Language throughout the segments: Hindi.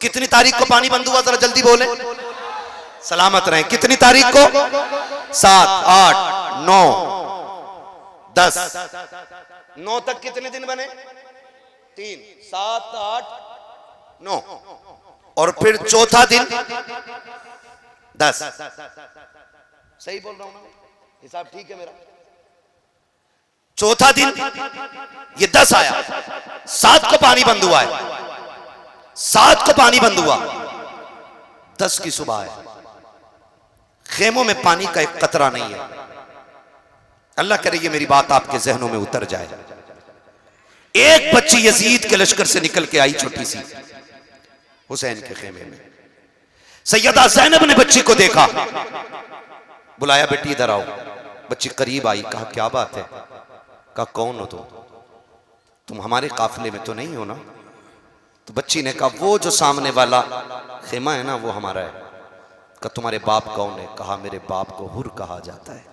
कितनी तारीख को पानी बंद हुआ, जरा जल्दी बोले, सलामत रहें। कितनी तारीख को? 7, 8, 9, 10। 9 तक कितने दिन बने? 3, 7, 8, 9 और फिर चौथा दिन 10। सही बोल रहा हूं ना? हिसाब ठीक है मेरा? चौथा दिन ये 10 आया, 7 को पानी बंद हुआ है, 7 को पानी बंद हुआ, 10 की सुबह है। खेमों में पानी का एक कतरा नहीं है। अल्लाह करे ये मेरी बात आपके जहनों में उतर जाए। एक बच्ची यजीद के लश्कर से निकल के आई, छोटी सी, हुसैन के खेमे में। सैयदा ज़ैनब ने बच्ची को देखा, बुलाया, बेटी इधर आओ। बच्ची करीब आई, कहा क्या बात है? कहा कौन हो तुम हमारे काफिले में तो नहीं हो ना? तो बच्ची ने कहा वो जो सामने वाला खेमा है ना, वो हमारा है। कहा तुम्हारे बाप कौन है? कहा मेरे बाप को हुर कहा जाता है।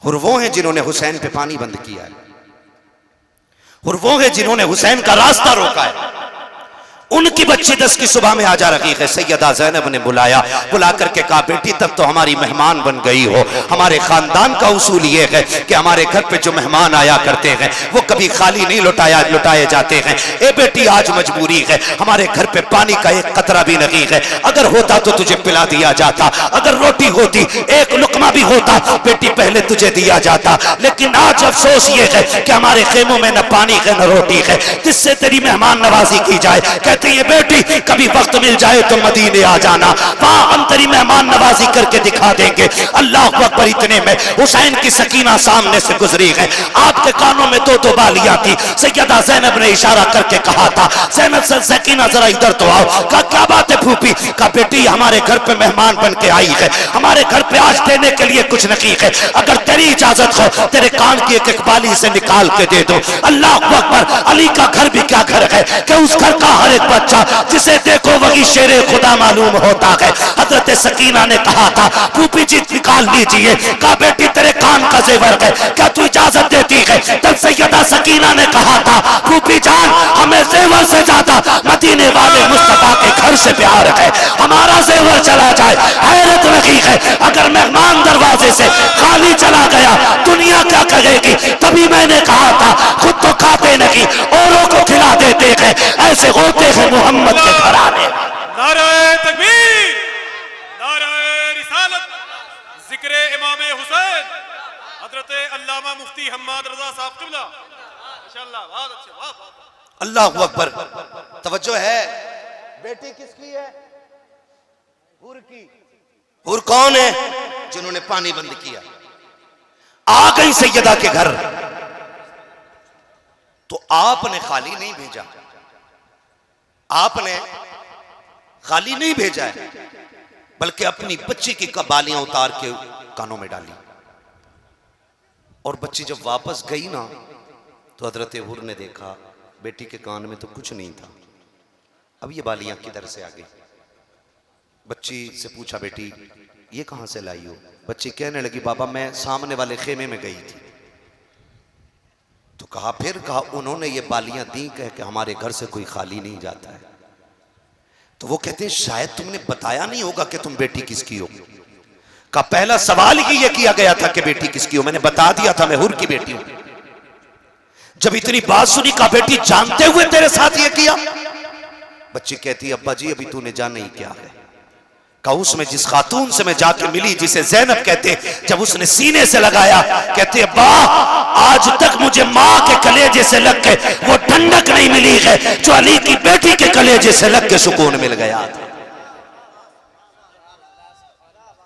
हुर वो हैं जिन्होंने हुसैन पे पानी बंद किया है, हुर वो हैं जिन्होंने हुसैन का रास्ता रोका है। उनकी बच्ची 10 की सुबह में आ जा रही है। सैयदा ज़ैनब ने बुलाया, बुला करके कहा बेटी तब तो हमारी मेहमान बन गई हो। हमारे खानदान का उसूल ये है कि हमारे घर पे जो मेहमान आया करते हैं वो कभी खाली नहीं लुटाए जाते हैं। ए बेटी आज मजबूरी है, हमारे घर पे पानी का एक कतरा भी नहीं है। अगर होता तो तुझे पिला दिया जाता, अगर रोटी होती, एक लुकमा भी होता बेटी पहले तुझे दिया जाता। लेकिन आज अफसोस ये है कि हमारे खेमों में न पानी है न रोटी है जिससे तेरी मेहमान नवाजी की जाए। ये बेटी कभी वक्त मिल जाए तो मदीने आ जाना, वहां हम तेरी मेहमान नवाजी करके दिखा देंगे। अल्लाह अकबर। इतने में हुसैन की सकीना सामने से गुजरी है, आपके कानों में 2 बालियां थी। सैयदा ज़ैनब ने इशारा करके कहा था ज़ैनब से सकीना जरा इधर तो आओ। कहा क्या बात है फूफी? कहा बेटी हमारे घर पे मेहमान बन के आई है, हमारे घर पे आज देने के लिए कुछ नहीं है। अगर तेरी इजाजत हो तेरे कान की एक बाली से निकाल के दे दो। अल्लाह अकबर। अली का घर भी क्या घर है कि उस घर का हर एक बच्चा जिसे देखो वही शेरे खुदा मालूम होता है। हजरत सकीना ने कहा था फूफी जी निकाल लीजिए। कहा बेटी तेरे कान का जेवर है, क्या तू इजाजत देती है? तब सैयदा सकीना ने कहा था फूफी जान हमें जेवर से ज्यादा मदीने वाले मुस्तफा के घर से प्यार है, हमारा जेवर चला जाए हैरत लगी है। अगर मेहमान दरवाजे से खाली चला गया दुनिया क्या कहेगी? तभी मैंने कहा था खुद तो खाते नहीं औरों को खिला देते हैं, ऐसे होते हैं मोहम्मद के घराने। नारे तकबीर, नारे रिसालत, जिक्रे इमाम हुसैन हजरत अल्लामा मुफ्ती हम्माद रजा साहब क़िबला माशाअल्लाह। बहुत अच्छे, वाह। अल्लाहु अकबर। तवज्जो है। बेटी किसकी है? हुर की। हुर कौन है? जिन्होंने पानी बंद किया। आ गई सैयदा के घर तो आपने खाली नहीं भेजा, आपने खाली नहीं भेजा है, बल्कि अपनी बच्ची की बालियां उतार के कानों में डाली। और बच्ची जब वापस गई ना तो हजरत हुर ने देखा बेटी के कान में तो कुछ नहीं था। अब ये बालियां किधर से आ गई? बच्ची से पूछा बेटी ये कहां से लाई हो? बच्ची कहने लगी बाबा मैं सामने वाले खेमे में गई थी। तो कहा फिर? कहा उन्होंने ये बालियां दी, कह के हमारे घर से कोई खाली नहीं जाता है। तो वो कहते हैं शायद तुमने बताया नहीं होगा कि तुम बेटी किसकी हो। का पहला सवाल ही ये किया गया था कि बेटी किसकी हो, मैंने बता दिया था मैं हुर की बेटी हूं। जब इतनी बात सुनी का बेटी जानते हुए तेरे साथ ये किया? बच्ची कहती अब्बा जी अभी तूने जाना ही क्या है। का उसमें जिस खातून से मैं जाके मिली जिसे ज़ैनब कहते, जब उसने सीने से लगाया कहते अब्बा आज तक मुझे माँ के कलेजे से लग के वो ठंडक नहीं मिली है जो अली की बेटी के कलेजे से लग के सुकून मिल गया था।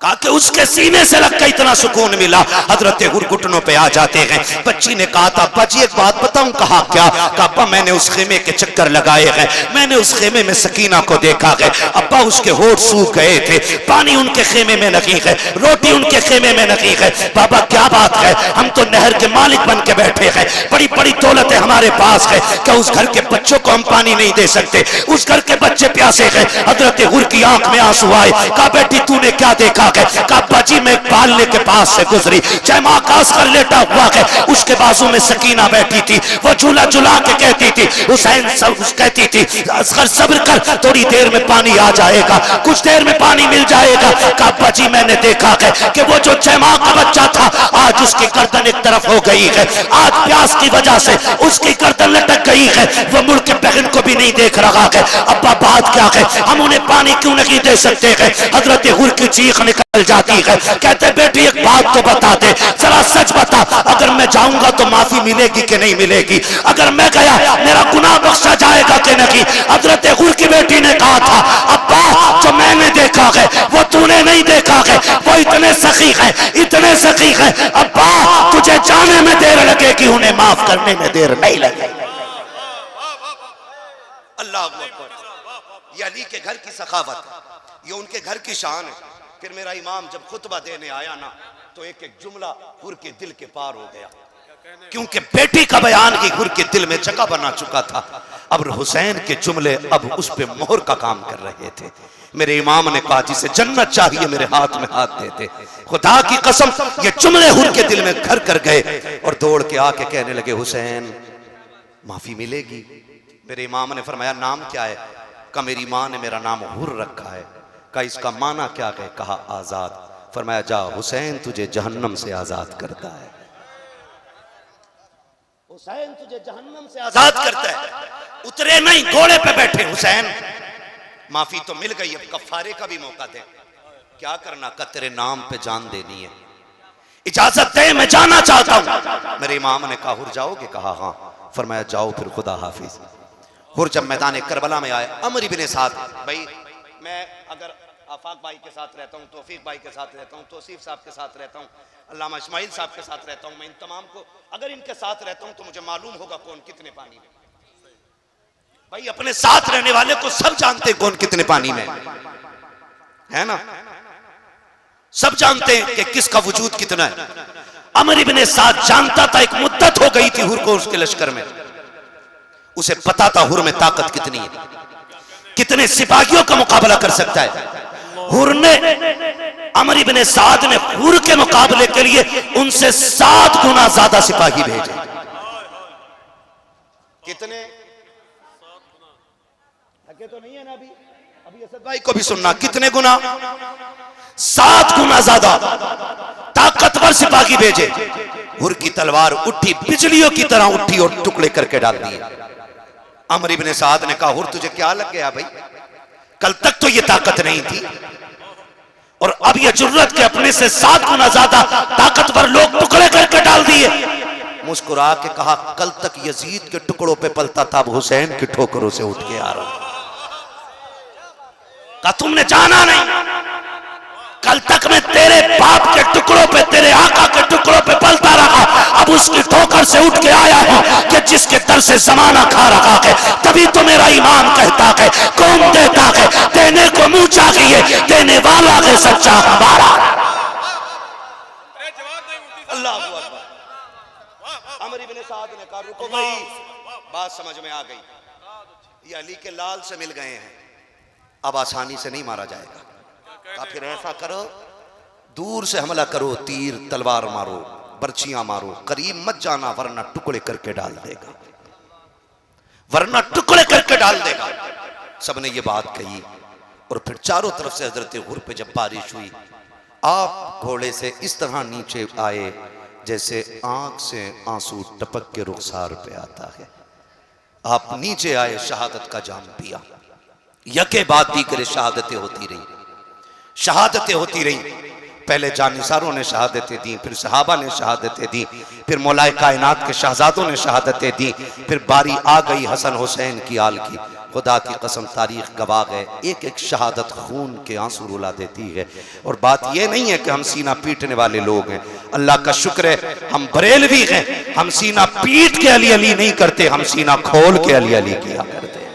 कहा कि उसके सीने से लग के इतना सुकून मिला। हजरत हुर घुटनों पे आ जाते हैं। बच्ची ने कहा था अब्बा जी एक बात बताऊं? कहा क्या? कहा अब्बा मैंने उस खेमे के चक्कर लगाए हैं, मैंने उस खेमे में सकीना को देखा है। अब्बा उसके होठ सूख गए थे, पानी उनके खेमे में नहीं है, रोटी उनके खेमे में नहीं है। बाबा क्या बात है? हम तो नहर के मालिक बन के बैठे हैं, बड़ी बड़ी दौलतें हमारे पास है, क्या उस घर के बच्चों को हम पानी नहीं दे सकते? उस घर के बच्चे प्यासे हैं। हजरत हुर की आंख में आंसू आए। कहा बेटी तूने क्या देखा के काबा जी में एक बालने के पास से गुजरी, जयमा कास कर लेटा हुआ के उसके बाजू में सकीना बैठी थी। वो झूला झुला के कहती थी, हुसैन सब कहती थी असगर सब्र कर, थोड़ी देर में पानी आ जाएगा, कुछ देर में पानी मिल जाएगा। काबा जी मैंने देखा है कि वो जो जयमा का बच्चा था आज उसकी गर्दन एक तरफ हो गई है, आज प्यास की वजह से उसकी गर्दन लटक गई है, वो मुड़ के बहन को भी नहीं देख रहा है। अब्बा बात क्या है, हम उन्हें पानी क्यों नहीं दे सकते हैं? हजरत हुर की चीख निकल जाती है, कहते बेटी एक बात तो बता दे, जरा सच बता, अगर मैं जाऊंगा तो माफी मिलेगी कि नहीं मिलेगी? अगर मैं गया मेरा गुनाह बख्शा जाएगा कि नहीं? हजरत हुर की बेटी ने कहा था, अब्बा जो मैंने देखा है वो तूने नहीं देखा है, वो इतने सखी है, इतने सखी है, अब्बा तुझे जाने में देर लगेगी, उन्हें माफ करने में देर नहीं लगेगी। अल्लाह अकबर। ये अली के घर की सखावत है, ये उनके घर की शान है। फिर मेरा इमाम जब खुतबा देने आया ना तो एक एक जुमला हुर के दिल के पार हो गया, क्योंकि बेटी का बयान ही हुर के दिल में जगह बना चुका था। अब हुसैन के जुमले अब उस पे मोहर का काम कर रहे थे। मेरे इमाम ने कहा जिसे जन्नत चाहिए मेरे हाथ में हाथ दे दे। खुदा की कसम ये जुमले हुर के दिल में घर कर गए और दौड़ के आके कहने लगे, हुसैन माफी मिलेगी? मेरे इमाम ने फरमाया नाम क्या है? कहा मेरी माँ ने मेरा नाम हुर रखा है। कहा इसका माना क्या है? कहा आजाद। फरमाया जा हुसैन तुझे जहन्नम से आजाद करता है, हुसैन तुझे जहन्नम से आजाद करता है। उतरे नहीं, घोड़े पे बैठे हुसैन, माफी तो मिल गई, अब कफारे का भी मौका दे। क्या करना? का तेरे नाम पे जान देनी है, इजाजत दे, मैं जाना चाहता हूं। मेरे इमाम ने कहा हुर जाओगे? कहा हाँ। फरमाया जाओ फिर, खुदा हाफिज। हुर जब मैदान करबला में आए, अमर इब्ने साद, भाई मैं अगर आफाक भाई के साथ रहता हूँ, तौफीक भाई के साथ रहता हूँ, तौसीफ साहब के साथ रहता हूँ, अल्लामा इस्माइल साहब के साथ रहता हूँ, मैं इन तमाम को अगर इनके साथ रहता हूँ तो मुझे मालूम होगा कौन कितने पानी में। भाई अपने साथ रहने वाले को सब जानते हैं कौन कितने पानी में है ना, सब जानते हैं कि किसका वजूद कितना है। अमर इब्ने साद जानता था, एक मुद्दत हो गई थी हुर को उसके लश्कर में, उसे पता था हुर में ताकत कितनी है, कितने सिपाहियों का मुकाबला कर सकता है। हुर ने, अमर इब्ने साद ने हुर के मुकाबले के लिए उनसे 7 गुना ज्यादा सिपाही भेजे। कितने? थके तो नहीं है ना अभी? अभी असद भाई को भी सुनना, कितने गुना? 7 गुना ज्यादा ताकतवर सिपाही भेजे। हुर की तलवार उठी, बिजलियों की तरह उठी और टुकड़े करके डाल दिए। अमर इब्ने साद ने कहा हुर तुझे क्या लग गया भाई, कल तक तो ये ताकत नहीं थी और अब ये जुर्रत के अपने से 7 गुना ज्यादा ताकतवर लोग टुकड़े करके डाल दिए। मुस्कुरा के कहा कल तक यजीद के टुकड़ों पे पलता था, अब हुसैन की ठोकरों से उठ के आ रहा हूं। कहा तुमने जाना नहीं, कल तक मैं तेरे बाप के टुकड़ों पे, तेरे आका के टुकड़ों पे पलता रहा, अब उसकी ठोकर से उठ के आया हूं कि जिसके दर से जमाना खा रहा है। तभी तो मेरा ईमान कहता है कौन देता है, देने को मुंह चाहिए, देने वाला है सच्चा हमारा। अल्लाह हू अकबर। अमर इब्ने साद ने कहा रुको भाई, बात समझ में आ गई, ये अली के लाल से मिल गए हैं, अब आसानी से नहीं मारा जाएगा। फिर ऐसा करो, दूर से हमला करो, तीर तलवार मारो, बर्छियां मारो, करीब मत जाना वरना टुकड़े करके डाल देगा, वरना टुकड़े करके डाल देगा। सबने ये बात कही और फिर चारों तरफ से हजरत हुर पे जब बारिश हुई, आप घोड़े से इस तरह नीचे आए जैसे आंख से आंसू टपक के रुखसार पे आता है। आप नीचे आए, शहादत का जाम पिया, यके बाद दीगरे शहादतें होती रही, शहादतें होती रही। पहले जानिसारों ने शहादतें दी, फिर सहाबा ने शहादतें दी, फिर मौलाए कायनात के शहजादों ने शहादतें दी, फिर बारी आ गई हसन हुसैन की आल की। खुदा की कसम तारीख गवाह है, एक एक शहादत खून के आंसू रुला देती है। और बात यह नहीं है कि हम सीना पीटने वाले लोग हैं, अल्लाह का शुक्र है हम बरेलवी हैं, हम सीना पीट के अली अली नहीं करते, हम सीना खोल के अली अली किया करते हैं,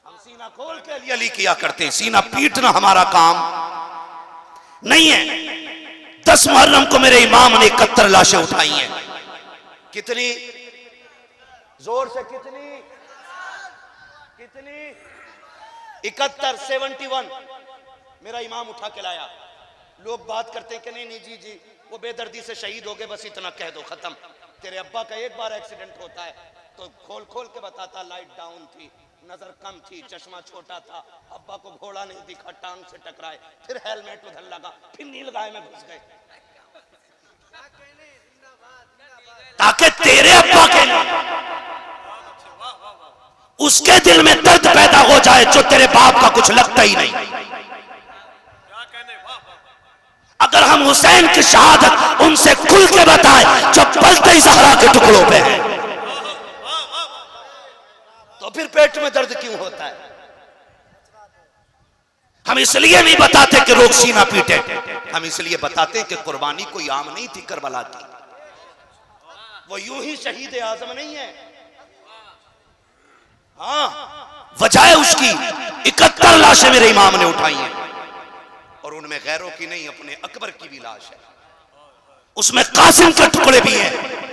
हम सीना खोल के अली अली किया करते हैं। सीना पीटना हमारा काम नहीं है। 10 मुहर्रम को मेरे इमाम ने 71 लाशें उठाई हैं। कितनी जोर से, कितनी 71, मेरा इमाम उठा के लाया। लोग बात करते हैं कि नहीं नहीं जी जी वो बेदर्दी से शहीद हो गए, बस इतना कह दो खत्म। तेरे अब्बा का एक बार एक्सीडेंट होता है तो खोल खोल के बताता, लाइट डाउन थी, नजर कम थी, चश्मा छोटा था, अब्बा को घोड़ा नहीं दिखा, टांग से टकराए, फिर हेलमेट उधर लगा, फिर नीलगाय में घुस गए, ताकि तेरे अब्बा के उसके दिल में दर्द पैदा हो जाए जो तेरे बाप का कुछ लगता ही नहीं। अगर हम हुसैन की शहादत उनसे खुल के बताएं जो पलते ही ज़हरा के टुकड़ों पे है, तो फिर पेट में दर्द क्यों होता है? हम इसलिए नहीं बताते कि लोग सीना पीटे, हम इसलिए बताते हैं कि कुर्बानी कोई आम नहीं थी करबला की, वो यूं ही शहीद आजम नहीं है। हाँ, वजह उसकी 71 लाशें मेरे इमाम ने उठाई हैं और उनमें गैरों की नहीं, अपने अकबर की भी लाश है, उसमें कासिम के टुकड़े भी हैं।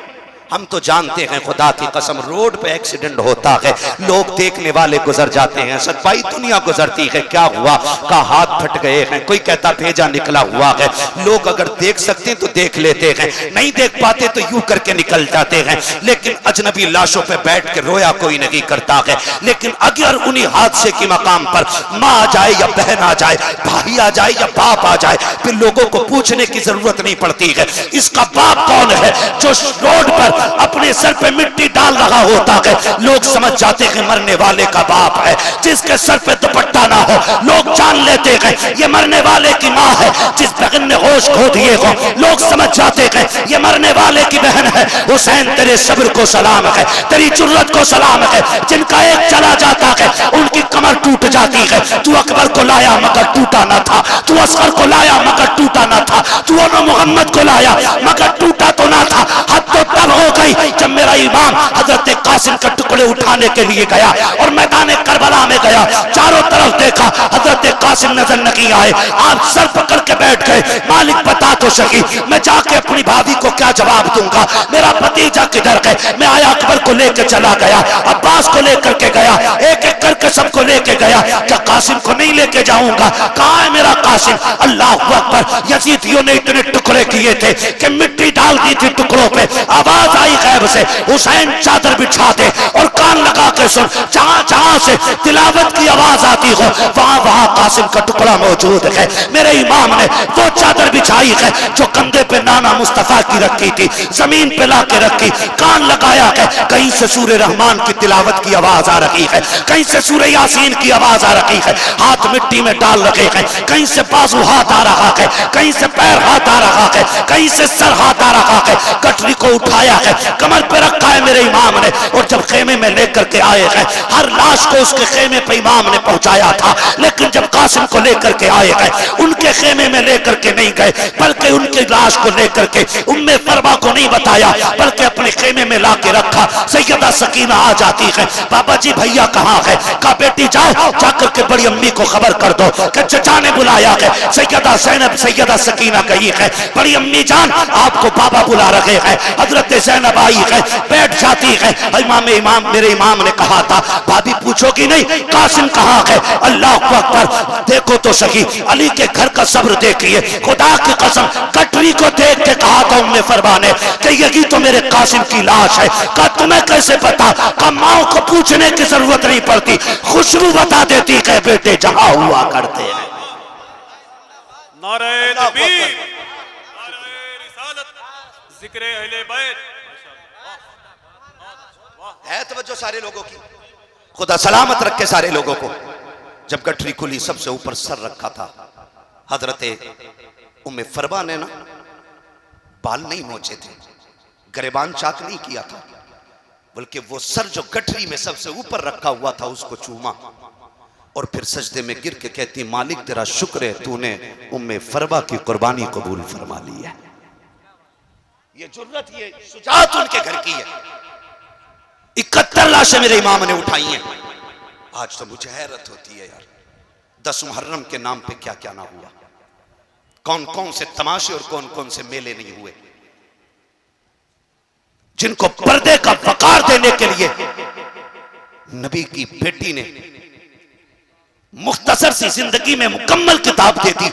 हम तो जानते हैं खुदा की कसम, रोड पे एक्सीडेंट होता है, लोग देखने वाले गुजर जाते हैं, सच्चाई दुनिया गुजरती है, क्या हुआ का हाथ फट गए हैं, कोई कहता भेजा निकला हुआ है, लोग अगर देख सकते हैं तो देख लेते हैं, नहीं देख पाते तो यूं करके निकल जाते हैं। लेकिन अजनबी लाशों पे बैठ के रोया कोई नहीं करता है। लेकिन अगर उन्हीं हादसे के मकाम पर माँ आ जाए या बहन आ जाए, भाई आ जाए या बाप आ जाए, फिर लोगों को पूछने की जरूरत नहीं पड़ती है इसका बाप कौन है। जो रोड पर अपने सर पे मिट्टी डाल रहा होता है, लोग समझ जाते हैं मरने वाले का बाप है। जिसके सर पे दुपट्टा ना हो, लोग जान लेते हैं ये मरने वाले की माँ है। जिस बहन ने होश खो दिए हो, लोग समझ जाते हैं ये मरने वाले की बहन है। हुसैन तेरे सब्र को सलाम है, तेरी जुर्रत को सलाम है। जिनका एक चला जाता है उनकी कमर टूट जाती है। तू अकबर को लाया मगर टूटा ना था, तू असगर को लाया मगर टूटा ना था, तू मोहम्मद को लाया मगर टूटा तो ना था। हद तो तब हो गई जब मेरा इमाम हजरत कासिम के टुकड़े उठाने के लिए गया और मैदान करबला में गया, चारों तरफ देखा, हजरत कासिम नजर नहीं आए। आप सर पकड़ के बैठ गए, मालिक बता तो सकी मैं जाके अपनी भाभी को क्या जवाब दूंगा, मेरा भतीजा किधर गए। मैं आया अकबर को लेकर चला गया, अब्बास को लेकर के गया, एक एक करके सबको लेके गया। क्या कासिम को नहीं लेके जाऊंगा? कहाँ है मेरा कासिम? अल्लाह अकबर, यजीदियों ने इतने टुकड़े किए थे कि मिट्टी डाल दी थी टुकड़ों पे। आवाज आई गैब से, हुसैन चादर बिछा दे और कान लगा के सुन, जहां जहां से तिलावत की आवाज आती हो वहां वहां कासिम का टुकड़ा मौजूद है। मेरे इमाम ने वो चादर बिछाई है जो कंधे पे नाना मुस्तफा की रखी थी, जमीन पे ला के रखी, कान लगाया है। कहीं से सूरे रहमान की तिलावत की आवाज आ रही है, कहीं से सूरे यासीन की आवाज आ रही है। हाथ मिट्टी में डाल रखे हैं, कहीं से बाजू हाथ आ रहा है, कहीं से पैर हाथ आ रहा है, कहीं से सर हाथ आ रहा है। गठरी को उठाया है, कमर पे रखा है मेरे इमाम ने, और जब खेमे में लेकर के आए हैं, हर लाश को उसके खेमे पे इमाम ने पहुंचाया था। लेकिन जब कासिम को लेकर के आए हैं, उनके खेमे में लेकर के नहीं गए, बल्कि उनकी लाश को लेकर के उम्मे फरमा को नहीं बताया, बल्कि अपने खेमे में ला के रखा। सैयदा सकीना आ जाती है, बाबा जी भैया कहाँ है? कहा बेटी जाओ जाकर के बड़ी अम्मी को खबर कर दो कि चचा ने बुलाया है। सैयदा ज़ैनब सैयदा सकीना गई है, बड़ी अम्मी जान आपको बाबा बुला रहे हैं। हजरत ज़ैनब आई है, बैठ जाती है। इमाम मेरे इमाम ने कहा था भाभी पूछोगी नहीं कासिम कहाँ है? अल्लाह अकबर, देखो तो सही अली के घर का सब्र देखिए। खुदा की कसम कटरी को देख के कहा था उम्मे फरमा ने कि यही तो मेरे कासिम की लाश है। कहा तुम्हें कैसे पता? कहा माँ को पूछने की जरूरत नहीं पड़ती, खुशबू बता देती है बेटे जहां हुआ करते हैं। नारे तकबीर, नारे रिसालत, जिक्रे अहले बैत। है तवज्जो सारे लोगों की, खुदा सलामत रखे सारे लोगों को। जब गठरी खुली सबसे ऊपर सर रखा था, हजरते उम्मे फरमा ने ना बाल नहीं नोचे थे, गरेबान चाक नहीं किया था, बल्कि वो सर जो गठरी में सबसे ऊपर रखा हुआ था उसको चूमा और फिर सजदे में गिर के कहती मालिक तेरा शुक्र है तूने उम्मे फरमा की कुर्बानी कबूल फरमा ली है। ये जुर्रत ये शुजाअत उनके घर की है। 71 लाशें मेरे इमाम ने उठाई हैं। आज तो मुझे हैरत होती है यार, 10 मुहर्रम के नाम पे क्या क्या ना हुआ, कौन कौन से तमाशे और कौन कौन से मेले नहीं हुए, जिनको पर्दे का वकार देने के लिए नबी की बेटी ने मुख्तसर सी जिंदगी में मुकम्मल किताब देती।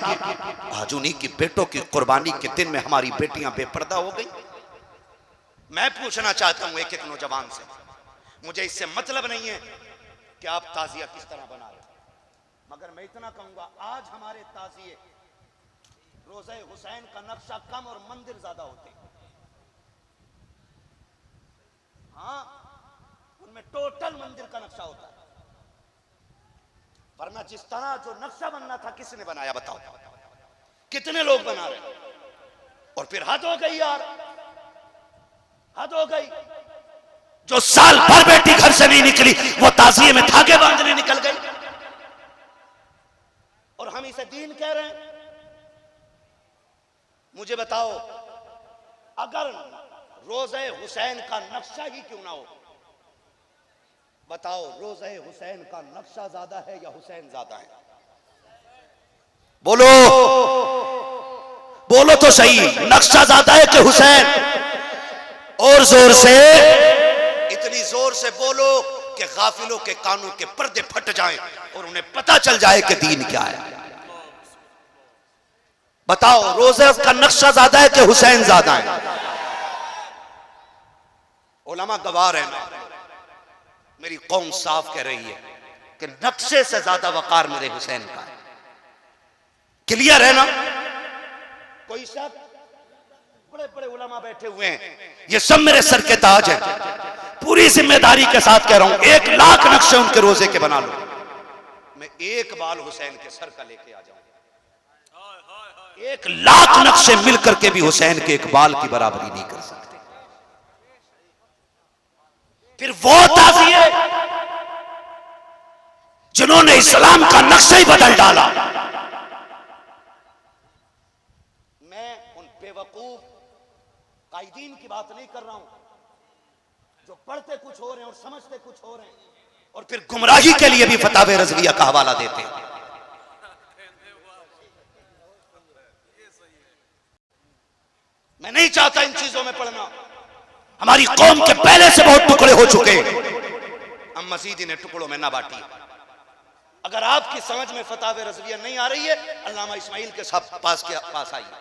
आज उन्हीं की बेटों की कुर्बानी के दिन में हमारी बेटियां बेपर्दा हो गई। मैं पूछना चाहता हूं एक एक नौजवान से, मुझे इससे मतलब नहीं है कि आप ताजिया किस तरह बना रहे, मगर मैं इतना कहूंगा, आज हमारे ताजिए रोज़े हुसैन का नक्शा कम और मंदिर ज्यादा होते। हाँ, उनमें टोटल मंदिर का नक्शा होता है, वरना जिस तरह जो नक्शा बनना था किसने बनाया बताओ? कितने लोग बना रहे? और फिर हद हो गई यार, हद हो गई। जो साल भर बेटी घर से नहीं निकली वो ताजिए में धागे बांधने निकल गई, और हम इसे दीन कह रहे हैं। मुझे बताओ, अगर रोज़े हुसैन का नक्शा ही क्यों ना हो, बताओ रोज़े हुसैन का नक्शा ज्यादा है या हुसैन ज्यादा है? बोलो, बोलो तो सही, नक्शा ज्यादा है कि हुसैन? और जोर से, इतनी जोर से बोलो कि गाफिलों के कानों के पर्दे फट जाएं और उन्हें पता चल जाए कि दीन क्या है। बताओ, रोज़े का नक्शा ज्यादा है कि हुसैन ज्यादा है? उलमा गवाह है ना, मेरी कौम साफ कह रही है कि नक्शे से ज्यादा वकार मेरे हुसैन का है। क्लियर है ना? कोई शक? बड़े बड़े उलमा बैठे हुए हैं, ये सब मेरे सर के ताज हैं। पूरी जिम्मेदारी के साथ कह रहा हूं, 1 लाख नक्शे उनके रोजे के बना लो, मैं एक बाल हुसैन के सर का लेके आ जाऊं। 1 लाख नक्शे मिलकर के भी हुसैन के एक बाल की बराबरी नहीं कर सकते। फिर वो ताज़िए जिन्होंने इस्लाम का नक्शा ही बदल डाला। मैं उन बेवकूफ कायदीन की बात नहीं कर रहा हूं जो पढ़ते कुछ हो रहे हैं और समझते कुछ हो रहे हैं, और फिर गुमराही के लिए भी फतावे रज़विया का हवाला देते हैं। मैं नहीं चाहता इन चीजों में पढ़ना। हमारी कौम के पहले से बहुत टुकड़े हो चुके हैं, हम मजीद इन्हें टुकड़ों में ना बांटिए। अगर आपकी समझ में फतावे रज़विया नहीं आ रही है, अल्लामा इस्माइल के पास आइए,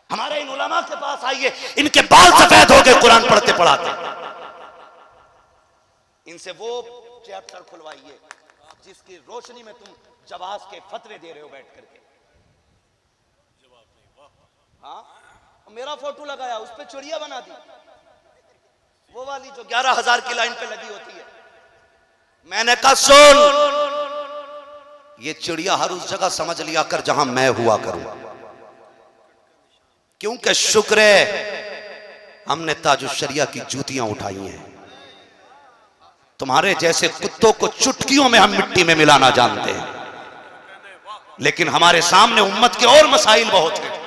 हमारे इन उलमा के पास आइए, इनके बाल सफेद हो गए कुरान पढ़ते पढ़ाते। इनसे वो चैप्टर खुलवाइए जिसकी रोशनी में तुम जवाज के फतवे दे रहे हो बैठ करके। हाँ, मेरा फोटो लगाया, उस पे चिड़िया बना दी, वो वाली जो 11,000 की लाइन पे लगी होती है। मैंने कहा सुन, ये चिड़िया हर उस जगह समझ लिया कर जहां मैं हुआ करूं, क्योंकि शुक्र है हमने ताजुश शरिया की जूतियां उठाई हैं। तुम्हारे जैसे कुत्तों को चुटकियों में हम मिट्टी में मिलाना जानते हैं, लेकिन हमारे सामने उम्मत के और मसाइल बहुत हैं,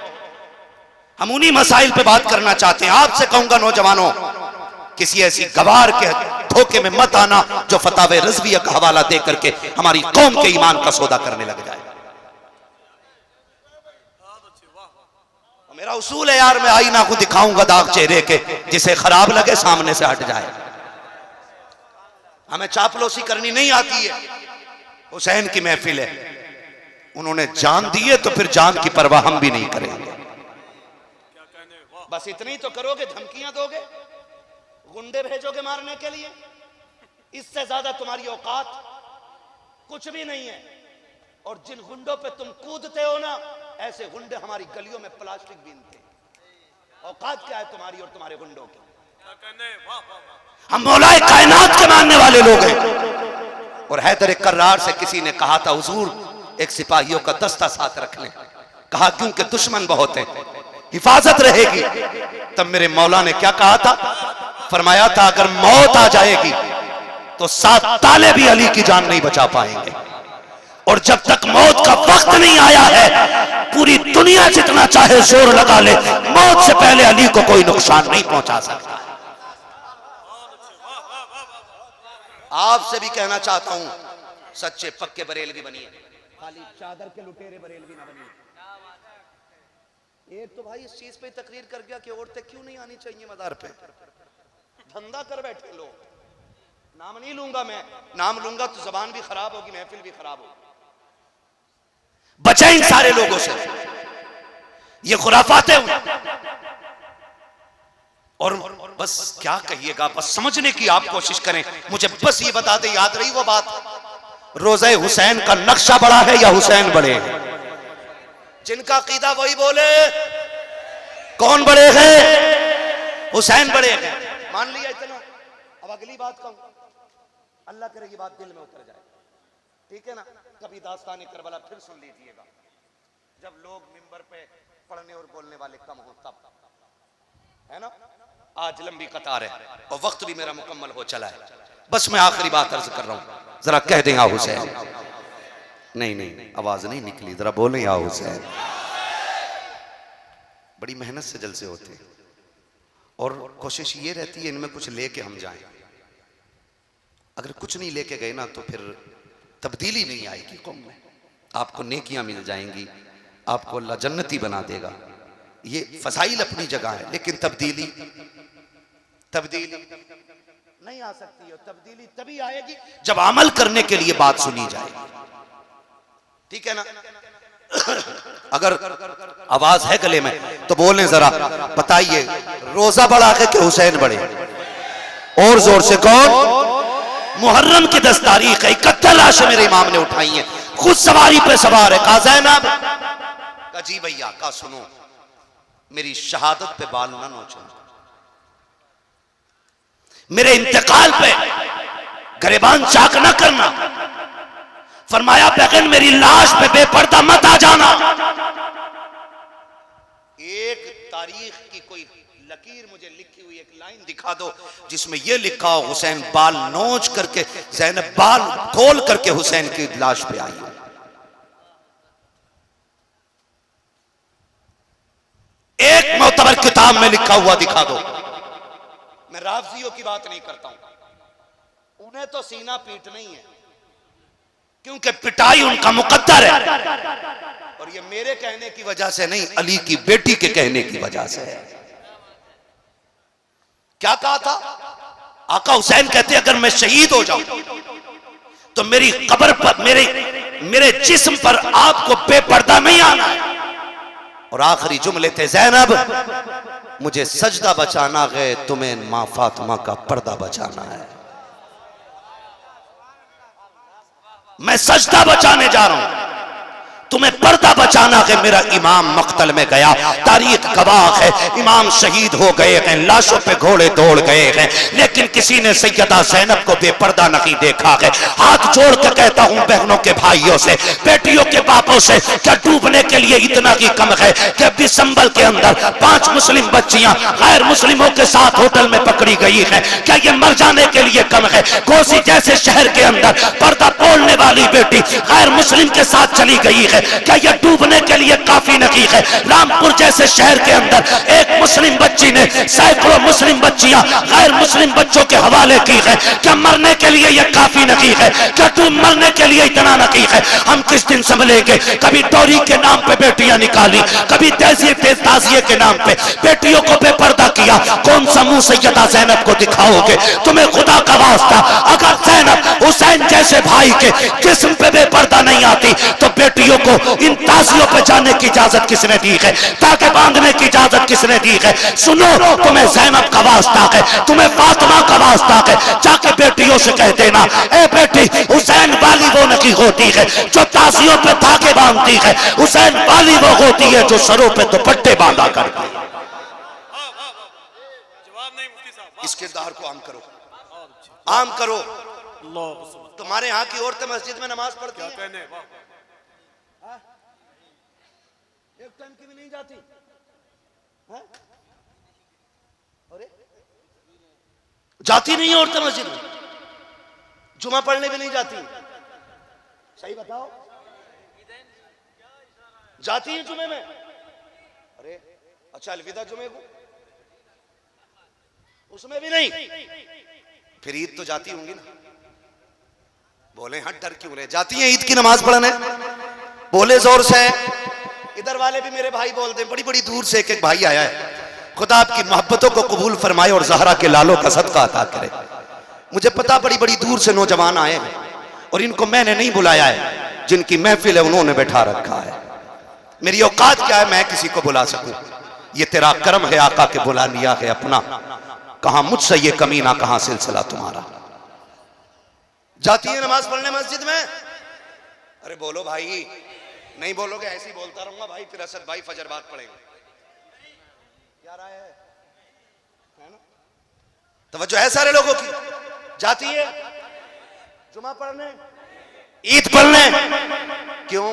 हम उन्हीं मसाइल पे बात करना चाहते हैं। आपसे कहूंगा नौजवानों, किसी ऐसी गवार के धोखे में मत आना जो फतावे रज़विया का हवाला दे करके हमारी कौम के ईमान का सौदा करने लग जाए। मेरा उसूल है यार, मैं आईना को दिखाऊंगा दाग चेहरे के, जिसे खराब लगे सामने से हट जाए। हमें चापलूसी करनी नहीं आती है। हुसैन की महफिल है, उन्होंने जान दी है तो फिर जान की परवाह हम भी नहीं करेंगे। बस इतनी तो करोगे, धमकियां दोगे, गुंडे भेजोगे मारने के लिए, इससे ज्यादा तुम्हारी औकात कुछ भी नहीं है। और जिन गुंडों पे तुम कूदते हो ना, ऐसे गुंडे हमारी गलियों में प्लास्टिक बीनते हैं। औकात क्या है तुम्हारी और तुम्हारे गुंडों की? हम मौलाए कायनात के मानने वाले लोग हैं। और हैदर कर्रार से किसी ने कहा था, हुजूर एक सिपाहियों का दस्ता साथ रख लें। कहा क्योंकि दुश्मन बहुत है, हिफाजत रहेगी। तब मेरे मौला ने क्या कहा था? फरमाया था अगर मौत आ जाएगी तो 7 ताले भी अली की जान नहीं बचा पाएंगे। और जब तक मौत का वक्त नहीं आया है, पूरी दुनिया जितना चाहे जोर लगा ले, मौत से पहले अली को कोई नुकसान नहीं पहुंचा सकता। आपसे भी कहना चाहता हूं, सच्चे पक्के बरेलवी बनिए, खाली चादर के लुटेरे बरेलवी ना बनिए। एक तो भाई इस चीज पे तकरीर कर गया कि औरतें क्यों नहीं आनी चाहिए मदार पे, धंधा कर बैठे लोग। नाम नहीं लूंगा मैं, नाम लूंगा तो जबान भी खराब होगी, महफिल भी खराब होगी। बचे इन सारे लोगों से, ये खुराफाते हुए। और बस क्या कहिएगा, बस समझने की आप कोशिश करें। मुझे बस ये बता दे, याद रही वो बात, रोज़े हुसैन का नक्शा बड़ा है या हुसैन बड़े हैं? जिनका अकीदा वही बोले, कौन बड़े हैं? हुसैन बड़े हैं। मान लिया इतना। अब अगली बात कहूं, अल्लाह करे ये बात दिल में उतर जाए, ठीक है ना? कभी दास्तान करबला फिर सुन लीजिएगा, जब लोग मिंबर पे पढ़ने और बोलने वाले कम हो तब, है ना? आज लंबी कतार है और वक्त भी मेरा मुकम्मल हो चला है। बस मैं आखिरी बात अर्ज कर रहा हूं, जरा कह दें या हुसैन। नहीं, आवाज नहीं निकली, जरा बोलें या हुसैन। बड़ी मेहनत से जलसे होते हैं और कोशिश ये रहती है इनमें कुछ लेके हम जाएं। अगर कुछ नहीं लेके गए ना तो फिर तब्दीली नहीं आएगी कौम में। आपको नेकियां मिल जाएंगी, आपको अल्लाह जन्नती बना देगा। ये फसाइल अपनी जगह है, लेकिन तब्दीली नहीं आ सकती है। तब्दीली तभी आएगी जब अमल करने के लिए बात सुनी जाएगी, ठीक है ना? अगर आवाज है गले में तो बोलें जरा, बताइए रोजा बड़ा है कि हुसैन बड़े? और जोर से कौन? मुहर्रम की 10 तारीख है, 71 लाशें मेरे इमाम ने उठाई हैं, खुद सवारी पे सवार है। कहा ज़ैनब, कहा जी भैया, कहा सुनो, मेरी शहादत पे बाल ना नोचना, मेरे इंतकाल पे गरेबान चाक ना करना। फरमाया बहन मेरी लाश पे बेपर्दा मत आ जाना। एक तारीख की कोई लकीर मुझे लिखी हुई एक लाइन दिखा दो जिसमें यह लिखा हो हुसैन बाल नोच करके, ज़ैनब बाल खोल करके हुसैन की लाश पे आई हो। एक मोतबर किताब में लिखा हुआ दिखा दो। मैं राफजियों की बात नहीं करता हूं, उन्हें तो सीना पीटना ही है, क्योंकि पिटाई उनका मुकद्दर है। और ये मेरे कहने की वजह से नहीं, अली की बेटी के कहने की वजह से है। क्या कहा था आका हुसैन? कहते अगर मैं शहीद हो जाऊं तो मेरी कब्र पर, मेरे जिस्म पर आपको बेपर्दा नहीं आना है। और आखिरी जुमले थे, ज़ैनब मुझे सजदा बचाना है, तुम्हें मां फातिमा का पर्दा बचाना है। मैं सजदा बचाने जा रहा हूं, तुम्हें पर्दा बचाना है। मेरा इमाम मक्तल में गया, तारीख गवाह है, इमाम शहीद हो गए हैं, लाशों पे घोड़े दौड़ गए हैं, लेकिन किसी ने सैयदा ज़ैनब को बेपर्दा नहीं देखा है। हाथ जोड़ के कहता हूं बहनों के भाइयों से, बेटियों के बापों से, क्या डूबने के लिए इतना ही कम है कि दिसंबर के अंदर 5 मुस्लिम बच्चियां गैर मुस्लिमों के साथ होटल में पकड़ी गई है? क्या ये मर जाने के लिए कम है? कोसी जैसे शहर के अंदर पर्दा तोड़ने वाली बेटी गैर मुस्लिम के साथ चली गई है, क्या यह डूबने के लिए काफी नहीं है? रामपुर जैसे शहर के अंदर एक मुस्लिम बच्ची ने सैकड़ों मुस्लिम बच्चियां गैर मुस्लिम बच्चों के हवाले की है, क्या मरने के लिए यह काफी नहीं है? क्या तुम मरने के लिए इतना नहीं है? हम किस दिन संभलेंगे? कभी डोरी के नाम पे बेटियां निकाली, कभी ताजिए के नाम पे बेटियों को बेपर्दा किया। कौन सा मुंह सैयदा ज़ैनब को दिखाओगे? तुम्हें खुदा का वास्ता, अगर ज़ैनब हुसैन जैसे भाई के जिस्म पे बेपर्दा नहीं आती तो बेटियों को इन ताजियों पे जाने की इजाजत किसने दी है? ताकि बांधने की इजाजत किसने दी है? सुनो, तुम्हें ज़ैनब का वास्ता है, तुम्हें फातिमा का वास्ता है, जाके बेटियों से कह देना, ए बेटी हुसैन वाली वो नहीं होती है जो ताजियों पे धागे बांधती है, हुसैन वाली वो होती है जो सरों पे दुपट्टे बांधा करती है। जवाब नहीं मुफ्ती साहब, इस किरदार को आम करो, आम करो। तुम्हारे यहाँ की औरतें मस्जिद में नमाज पढ़ती हैं, कहने एक टाइम की भी नहीं जाती है? अरे जाती नहीं है औरतें मस्जिद में, जुमा पढ़ने भी नहीं जाती। सही बताओ, जाती है जुमे में? अरे अच्छा, अलविदा जुमे को उसमें भी नहीं, फिर ईद तो जाती होंगी ना? बोले हाँ, डर क्यों रहे? जाती हैं ईद की नमाज पढ़ने, बोले जोर से। इधर वाले भी मेरे भाई बोलते हैं, बड़ी बड़ी दूर से एक भाई आया है, खुदा आपकी मोहब्बतों को कबूल फरमाए और ज़हरा के लालों का सदका अता करे। मुझे पता बड़ी बड़ी दूर से नौजवान आए हैं और इनको मैंने नहीं बुलाया है, जिनकी महफिल है उन्होंने बैठा रखा है। मेरी औकात क्या है मैं किसी को बुला सकूं? ये तेरा कर्म है आका के बुला लिया है अपना। कहां मुझसे ये कमीना, कहां सिलसिला तुम्हारा। जाती है नमाज पढ़ने मस्जिद में? अरे बोलो भाई, नहीं बोलोगे ऐसे ही बोलता रहूंगा भाई, फिर असद भाई फजर बाद पढ़ेंगे। क्या राय है ना? तवज्जो है सारे लोगों की? जाती है जुमा पढ़ने, ईद पढ़ने? क्यों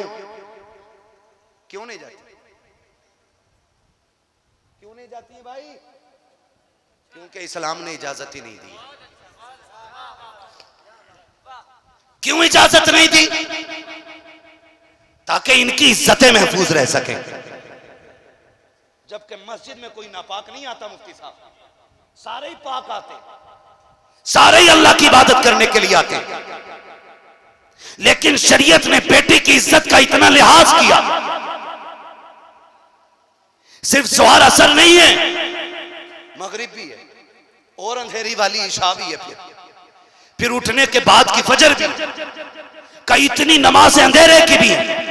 क्यों नहीं जाती? क्यों नहीं जाती है भाई? क्योंकि इस्लाम ने इजाजत ही नहीं दी। क्यों इजाजत नहीं दी? ताकि इनकी इज्जतें महफूज रह सके। जबकि मस्जिद में कोई नापाक नहीं आता मुफ्ती साहब, सारे ही पाक आते, सारे ही अल्लाह की इबादत करने के लिए आते। लेकिन शरीयत ने बेटी की इज्जत का इतना लिहाज किया, सिर्फ ज़ोहर असर नहीं है, मगरिब भी है और अंधेरी वाली इशा भी है, फिर उठने के बाद की फजर भी। कई इतनी नमाज़ें अंधेरे की भी है।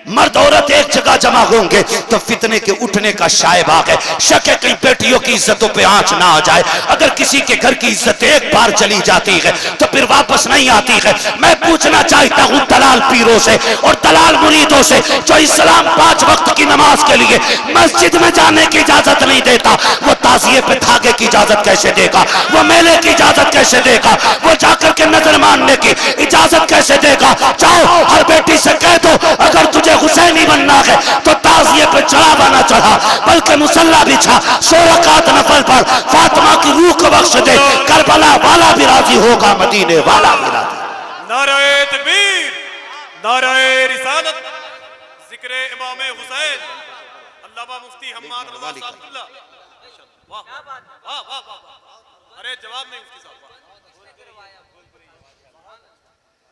मर्द औरत एक जगह जमा होंगे तो फितने के उठने का शायबाग है। शक है कहीं बेटियों की इज्जतों पे आंच ना आ जाए। अगर किसी के घर की इज्जत एक बार चली जाती है तो फिर वापस नहीं आती है। मैं पूछना चाहता हूं दलाल पीरों से और दलाल मुरीदों से, जो इस्लाम 5 वक्त की नमाज के लिए मस्जिद में जाने की इजाजत नहीं देता, वो ताजिए पे धागे की इजाजत कैसे देगा? वो मेले की इजाजत कैसे देगा? वो जाकर के नजर मारने की इजाजत कैसे देगा? जाओ हर बेटी से कह दो, अगर तुझे हुसैनी बनना है तो ताजिए पे चढ़ावा ना चढ़ा, बल्कि मुसल्ला बिछा, 100 रकात नफल पढ़, फातिमा की रूह को बख्श दे, करबला वाला भी राजी होगा, मदीने वाला भी राजी। नारे तकबीर, नारे रिसालत, जिक्र इमाम हुसैन, अल्लामा मुफ्ती हम्माद रज़ा साहब क़िबला। वाह वाह वाह वाह, अरे जवाब नहीं मुफ्ती साहब,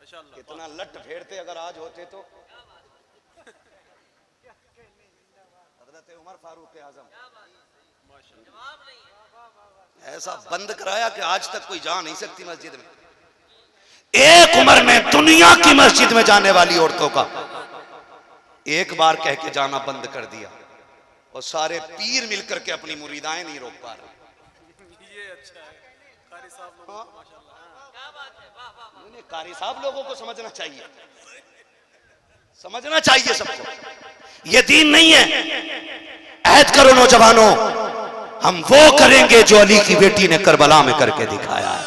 माशाअल्लाह। कितना लट फेरते अगर आज होते तो। हज़रत उमर फारूक आज़म ऐसा बंद कराया कि आज तक कोई जा नहीं सकती मस्जिद में। एक उमर ने दुनिया की मस्जिद में जाने वाली औरतों का एक बार कह के जाना बंद कर दिया और सारे पीर मिलकर के अपनी मुरीदाएं नहीं रोक पा रहे। ये अच्छा है, कारी साहब लोगों को माशाअल्लाह, क्या बात है, वाह वाह वाह। कारी साहब लोगों को समझना चाहिए, समझना चाहिए सबको। ये दीन नहीं है। ऐद करो नौजवानों, हम वो करेंगे जो अली की बेटी ने करबला में करके दिखाया है।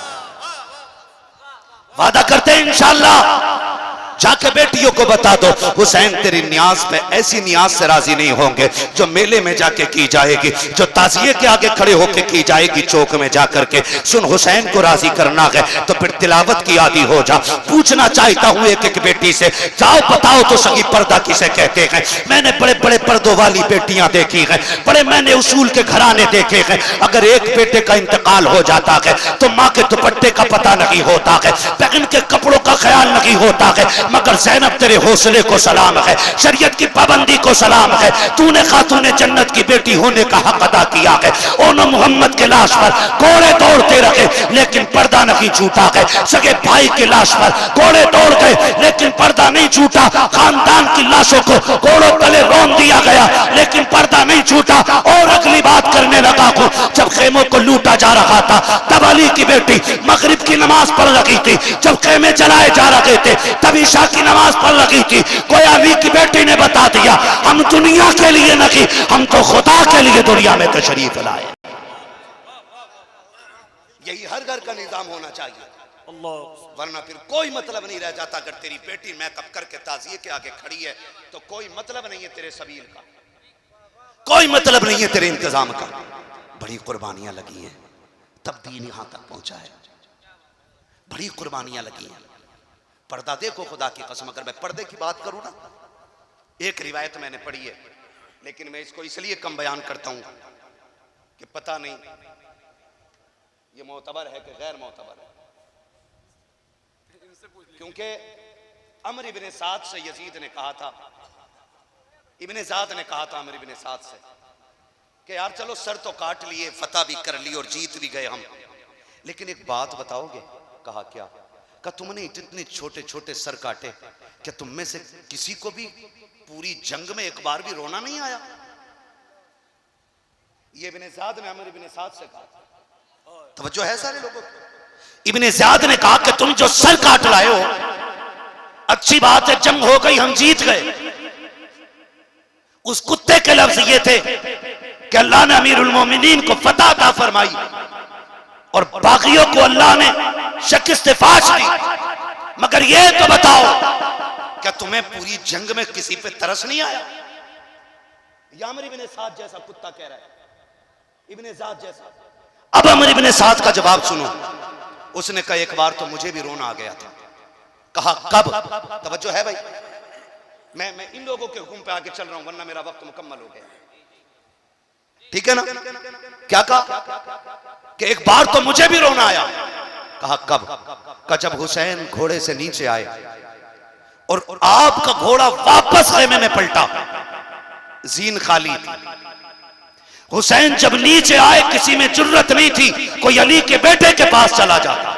वादा करते हैं इंशाअल्लाह। जाके बेटियों को बता दो, हुसैन तेरी न्याज पे ऐसी न्याज से राजी नहीं होंगे जो मेले में जाके की जाएगी, जो ताजिए के आगे खड़े होके की जाएगी चौक में जाकर के। सुन, हुसैन को राजी करना है तो फिर तिलावत की आदी हो जा। पूछना चाहता हूं एक एक बेटी से, जाओ बताओ तो सही पर्दा किसे कहते हैं? मैंने बड़े बड़े पर्दों वाली बेटियां देखी हैं, बड़े मैंने उसूल के घराने देखे हैं। अगर एक बेटे का इंतकाल हो जाता है तो माँ के दुपट्टे का पता नहीं होता है, बहन के कपड़ों का ख्याल नहीं होता है। मगर ज़ैनब तेरे हौसले को सलाम है, शरीयत की पाबंदी को सलाम है। तूने खातूने जन्नत की बेटी होने का हक अदा किया है। ओनो मोहम्मद के लाश पर घोड़े दौड़ते रहे लेकिन पर्दा नहीं छूटा है। सगे भाई की लाश पर घोड़े दौड़ गए लेकिन पर्दा नहीं छूटा। खानदान की लाशों को घोड़ों तले रौंद दिया गया लेकिन पर्दा नहीं छूटा। और अगली बात करने लगा हूं, जब खेमों को लूटा जा रहा था तब अली की बेटी मगरिब की नमाज पढ़ रही थी। जब खेमे जलाए जा रहे थे तब ईशा की नमाज पढ़ रही थी। कोई अली की बेटी ने बता दिया, हम दुनिया के लिए नहीं, हम तो खुदा के लिए दुनिया में तशरीफ लाए। यही हर घर का निजाम होना चाहिए, वरना फिर कोई मतलब नहीं रह जाता। अगर तेरी बेटी मेकअप करके ताजिए के आगे खड़ी है तो कोई मतलब नहीं है तेरे सबील का, कोई मतलब नहीं है तेरे इंतजाम का। बड़ी कुर्बानियां लगी हैं तब दीन यहां तक पहुंचा है, बड़ी कुर्बानियां लगी हैं। पर्दा देखो, खुदा की कसम अगर मैं पर्दे की बात करूं ना, एक रिवायत मैंने पढ़ी है लेकिन मैं इसको इसलिए कम बयान करता हूं कि पता नहीं ये मोतबर है कि गैर मोतबर है। क्योंकि अमर इब्ने साद से यजीद ने कहा था, इब्ने ज़ाद ने कहा था अमर इब्ने साद से कि यार चलो सर तो काट लिए, फतह भी कर ली और जीत भी गए हम, लेकिन एक बात बताओगे कहा क्या? कहा तुमने इतने छोटे छोटे सर काटे, क्या तुम में से किसी को भी पूरी जंग में एक बार भी रोना नहीं आया? ये इब्ने ज़ियाद ने अमर इब्ने साद से कहा। तवज्जो है सारे लोगों को। इब्ने ज़ियाद ने कहा कि तुम जो सर काट लाए हो, अच्छी बात है, जंग हो गई, हम जीत गए। उस कुत्ते के लफ्ज ये थे कि अल्लाह ने अमीरुल मोमिनीन को फतह अता फरमाई और बाकियों को अल्लाह ने शिकस्त फाश दी, मगर ये तो बताओ क्या तुम्हें पूरी जंग में किसी पे तरस नहीं आया? अमर इब्ने साद जैसा कुत्ता कह रहा है, इब्ने ज़ियाद जैसा। अब अमर इब्ने साद का जवाब सुनो। उसने कहा एक बार तो मुझे भी रोना आ गया था। कहा कब? तवज्जो है भाई, मैं इन लोगों के हुक्म पे आगे चल रहा हूं, वरना मेरा वक्त मुकम्मल हो गया। ठीक है ना? क्या कहा कि एक बार तो मुझे भी रोना आया। कहा कब? कहा जब हुसैन घोड़े से नीचे आए और आपका घोड़ा वापस खेमे में पलटा, जीन खाली थी। हुसैन जब नीचे आए, किसी में जुर्रत नहीं थी, कोई अली के बेटे के पास चला जाता।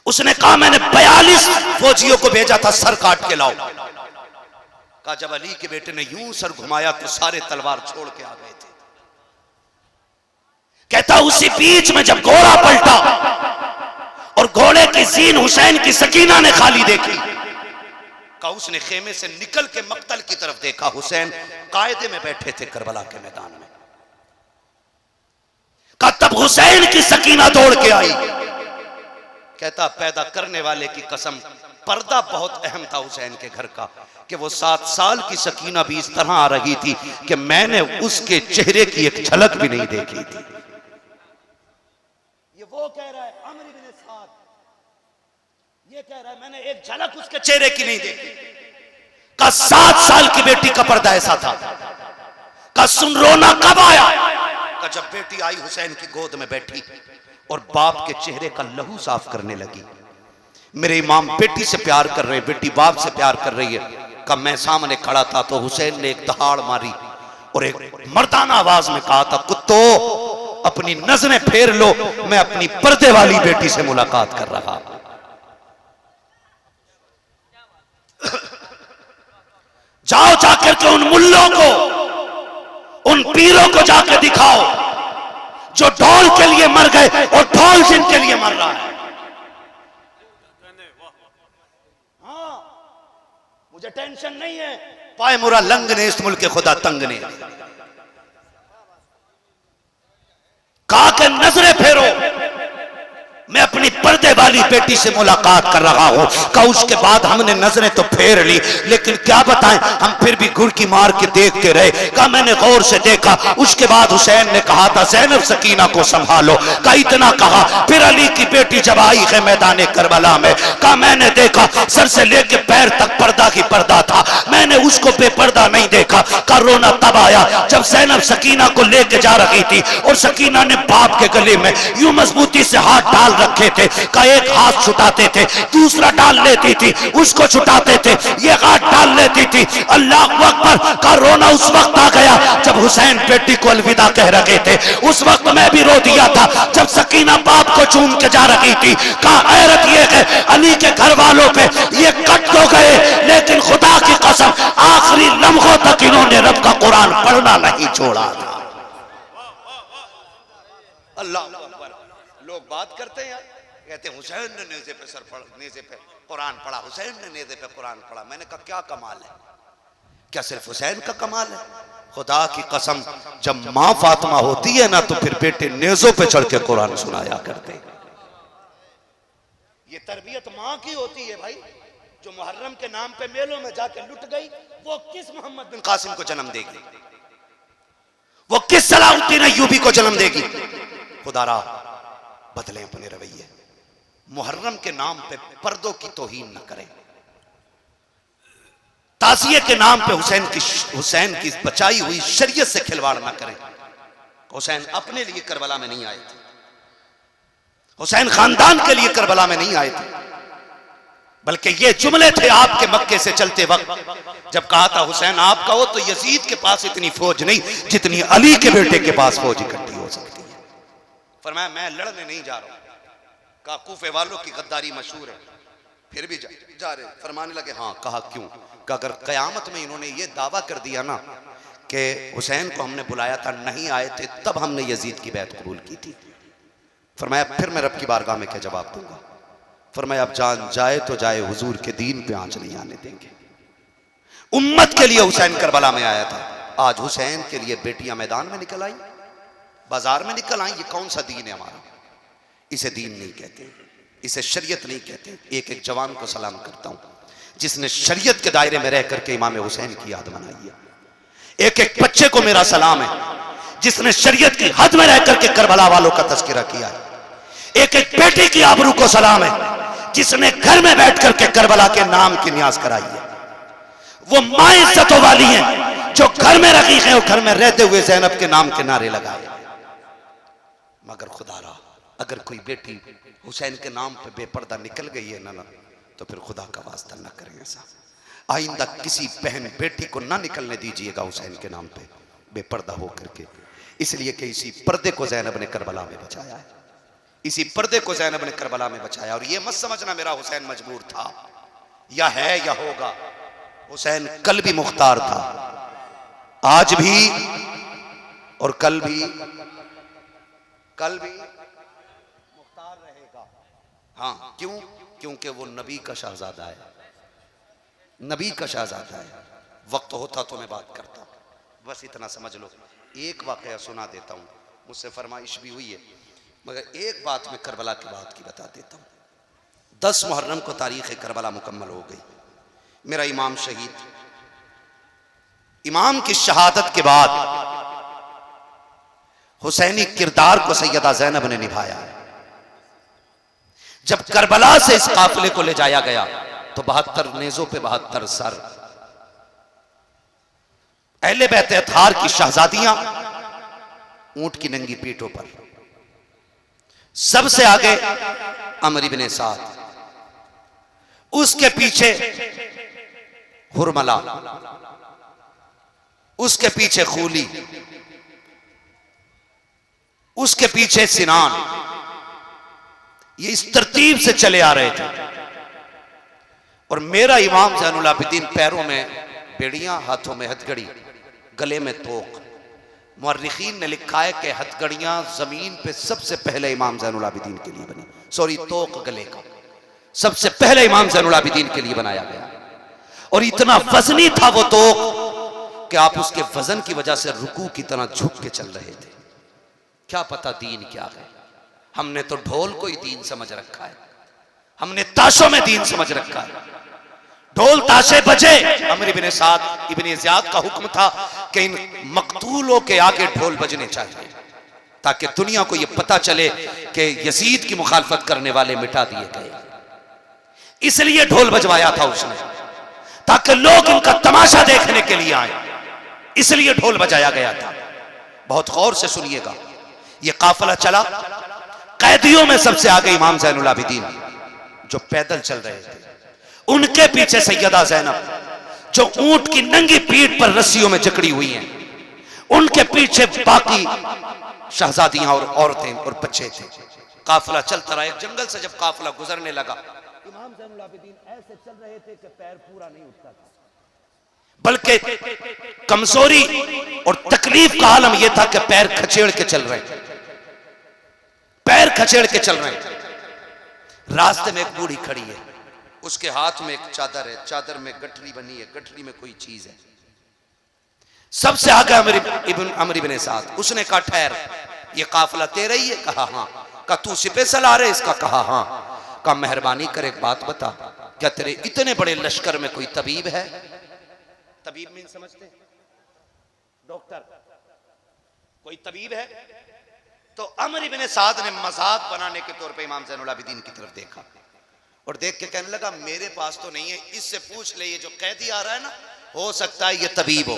उसने कहा मैंने 42 फौजियों को भेजा था, सर काट के लाओ। कहा जब अली के बेटे ने यूं सर घुमाया तो सारे तलवार छोड़ के आ गए थे। कहता उसी बीच में जब घोड़ा पलटा और घोड़े की जीन हुसैन की सकीना ने खाली देखी, कहा उसने खेमे से निकल के मक्तल की तरफ देखा, हुसैन कायदे में बैठे थे करबला के मैदान में। कहा तब हुसैन की सकीना दौड़ के आई। कहता पैदा करने वाले की कसम, पर्दा बहुत अहम था हुसैन के घर का, कि वो 7 साल की सकीना भी इस तरह आ रही थी कि मैंने उसके चेहरे की एक झलक भी नहीं देखी थी। ये वो कह रहा है अमर इब्ने साद, ये कह रहा है मैंने एक झलक उसके चेहरे की नहीं देखी। का 7 साल की बेटी का पर्दा ऐसा था। का सुन रोना कब आया? का जब बेटी आई हुसैन की गोद में बैठी और बाप के चेहरे का लहू साफ करने लगी। मेरे इमाम बेटी से प्यार कर रहे, बेटी बाप से प्यार कर रही है। का मैं सामने खड़ा था तो हुसैन ने एक दहाड़ मारी और एक मर्दाना आवाज में कहा था, कुत्तो अपनी नजरें फेर लो, मैं अपनी पर्दे वाली बेटी से मुलाकात कर रहा। जाओ जाकर के उन मुल्लों को, उन पीरों को जाकर दिखाओ जो ढोल के लिए मर गए और ढोल जिनके लिए मर रहा है। हाँ, मुझे टेंशन नहीं है, पाए मुरा लंग ने इस मुल्क के खुदा तंग ने। कहा कि नजरें फेरो, मैं अपनी पर्दे वाली बेटी से मुलाकात कर रहा हूं। कहा उसके बाद हमने नजरें तो फेर ली, लेकिन क्या बताएं हम फिर भी घुड़की मार के देखते रहे। कहा मैंने गौर से देखा, उसके बाद हुसैन ने कहा था ज़ैनब सकीना को संभालो। कहा इतना कहा, फिर अली की बेटी जब आई है मैदान करबला में, कहा मैंने देखा सर से लेके पैर तक पर्दा ही पर्दा था, मैंने उसको बेपर्दा नहीं देखा। कहा रोना तब आया जब ज़ैनब सकीना को लेके जा रही थी और सकीना ने बाप के गले में यूं मजबूती से हाथ डाल रखे थे। का एक हाथ छुटाते थे, दूसरा डाल लेती थी, उसको छुटाते थे, ये हाथ डाल लेती थी। अल्लाह अकबर। का रोना उस वक्त आ गया जब हुसैन बेटी को अलविदा कह रहे थे। उस वक्त मैं भी रो दिया था जब सकीना बाप को चूम के जा रही थी। का गैरत ये है अली के घर वालों पे ये कट तो गए, लेकिन खुदा की कसम आखिरी लम्हों तक इन्होंने रब का कुरान पढ़ना नहीं छोड़ा था। अल्लाह लोग बात करते हैं, कहते हैं हुसैन ने नेज़े पे सर पढ़ा, नेज़े पे कुरान पढ़ा, हुसैन ने नेज़े पे कुरान पढ़ा। मैंने कहा क्या कमाल है? क्या सिर्फ हुसैन का कमाल है? खुदा की कसम जब माँ फातिमा होती है ना तो फिर बेटे नेज़ों पे चढ़ के कुरान सुनाया करते। ये तरबियत माँ की होती है भाई। जो मुहर्रम के नाम पे मेलों में जाके लुट गई, वो किस मोहम्मद बिन कासिम को जन्म देगी? वो किस सलाहुद्दीन अय्यूबी को जन्म देगी? खुदारा बदलें अपने रवैये, मुहर्रम के नाम पे पर्दों की तौहीन न करें, ताज़िये के नाम पे हुसैन की बचाई हुई शरीयत से खिलवाड़ न करें। हुसैन अपने लिए करबला में नहीं आए थे, हुसैन खानदान के लिए करबला में नहीं आए थे, बल्कि ये जुमले थे आपके मक्के से चलते वक्त जब कहा था हुसैन आपका हो तो यजीद के पास इतनी फौज नहीं जितनी अली के बेटे के पास फौज इकट्ठी हो सकती है। फरमाया मैं लड़ने नहीं जा रहा हूं। कहा कूफे वालों की गद्दारी मशहूर है, फिर भी जा रहे। फरमाने लगे हाँ। कहा क्यों? कहा अगर कयामत में इन्होंने ये दावा कर दिया ना कि हुसैन को हमने बुलाया था, नहीं आए थे, तब हमने यजीद की बैत कबूल की थी। फरमाया फिर मैं रब की बारगाह में क्या जवाब दूंगा? फरमाया अब जान जाए तो जाए, हुजूर के दीन पे आंच नहीं आने देंगे। उम्मत के लिए हुसैन करबला में आया था, आज हुसैन के लिए बेटियां मैदान में निकल आई, बाजार में निकल आई। ये कौन सा दीन है हमारा? इसे दीन नहीं कहते, इसे शरीयत नहीं कहते। एक एक जवान को सलाम करता हूं जिसने शरीयत के दायरे में रह करके इमाम हुसैन की याद मनाई है। एक एक बच्चे को मेरा सलाम है जिसने शरीयत की हद में रह करके करबला वालों का तज़किरा किया है। एक एक बेटी की आबरू को सलाम है जिसने घर में बैठ करके करबला के नाम की न्याज कराई है। वो मां इज्जतों वाली हैं जो घर में रखी है और घर में रहते हुए ज़ैनब के नाम के नारे लगाए। मगर खुदा रहा अगर कोई बेटी हुसैन के नाम पे बेपर्दा निकल गई है ना तो फिर खुदा का वास्ता ना करें ऐसा। आइंदा किसी बहन बेटी को ना निकलने दीजिएगा हुसैन के नाम पे बेपर्दा हो करके, इसलिए कि इसी पर्दे को ज़ैनब ने करबला में बचाया है। इसी पर्दे को ज़ैनब ने करबला में बचाया। और ये मत समझना मेरा हुसैन मजबूर था या है या होगा। हुसैन कल भी मुख्तार था, आज भी और कल भी मुख्तार रहेगा। हाँ क्यों? क्योंकि वो नबी का शहजादा है, नबी का शहजादा है। वक्त होता तो मैं बात करता, बस इतना समझ लो। एक वाकया सुना देता हूँ, मुझसे फरमाइश भी हुई है, मगर एक बात मैं करबला की बात की बता देता हूँ। 10 मुहर्रम को तारीख़ करबला मुकम्मल हो गई। मेरा इमाम शहीद, इमाम की शहादत के बाद हुसैनी किरदार को सैयदा ज़ैनब ने निभाया। जब करबला से इस काफिले को ले जाया गया तो 72 नेज़ों पे 72 सर। अहले बैत अतहार की शहजादियां ऊंट की नंगी पीठों पर, सबसे आगे अमर इब्ने साद, उसके पीछे हुरमला, उसके पीछे खूली, उसके पीछे सिनान। ये इस तरतीब से चले आ रहे थे। और मेरा इमाम ज़ैनुल आबिदीन पैरों में बेड़ियां, हाथों में हथकड़ी, गले में तोक। मुअर्रिखीन ने लिखा है कि हथकड़ियां जमीन पे सबसे पहले इमाम ज़ैनुल आबिदीन के लिए बनी। सॉरी, तोक गले का सबसे पहले इमाम ज़ैनुल आबिदीन के लिए बनाया गया। और इतना वजनी था वो तोक कि आप उसके वजन की वजह से रुकू की तरह झुक के चल रहे थे। क्या पता दीन क्या है। हमने तो ढोल को ही दीन समझ रखा है, हमने ताशों में दीन समझ रखा है। ढोल ताशे बजे। अमर इब्ने साद इब्ने ज़ियाद का हुक्म था कि इन मकतूलों के आगे ढोल बजने चाहिए ताकि दुनिया को यह पता चले कि यजीद की मुखालफत करने वाले मिटा दिए गए। इसलिए ढोल बजवाया था उसने ताकि लोग इनका तमाशा देखने के लिए आए, इसलिए ढोल बजाया गया था। बहुत गौर से सुनिएगा। यह काफिला चला, कैदियों में सबसे आगे इमाम ज़ैनुल आबिदीन जो पैदल चल रहे थे, उनके पीछे सैयदा ज़ैनब जो ऊंट की नंगी पीठ पर रस्सियों में जकड़ी हुई हैं, उनके पीछे बाकी शहजादियां और औरतें और बच्चे थे। काफिला चलता रहा। एक जंगल से जब काफिला गुजरने लगा, इमाम ज़ैनुल आबिदीन ऐसे चल रहे थे कि पैर पूरा नहीं उठता था, बल्कि कमजोरी और तकलीफ का आलम यह था कि पैर खचेड़ के चल रहे थे, पैर खचेड़ के चल रहे हैं। रास्ते में एक बूढ़ी खड़ी है, उसके हाथ में एक चादर है, चादर में गठरी बनी है, गठरी में कोई चीज है। सबसे आगे अमर इब्ने साद। उसने कहा ठहर, ये काफिला तेरा ही है? कहा हाँ। कहा तू सिपे सलार है इसका? कहा हाँ। कहा मेहरबानी कर एक बात बता, क्या तेरे इतने बड़े लश्कर में कोई तबीब है? तबीब मीन समझते? डॉक्टर, कोई तबीब है? तो अमर इब्ने साद ने मजाक बनाने के तौर पे इमाम ज़ैनुल आबिदीन की तरफ देखा और देख के कहने लगा मेरे पास तो नहीं है, इससे पूछ ले, ये जो कैदी आ रहा है ना, हो सकता है ये तबीब हो।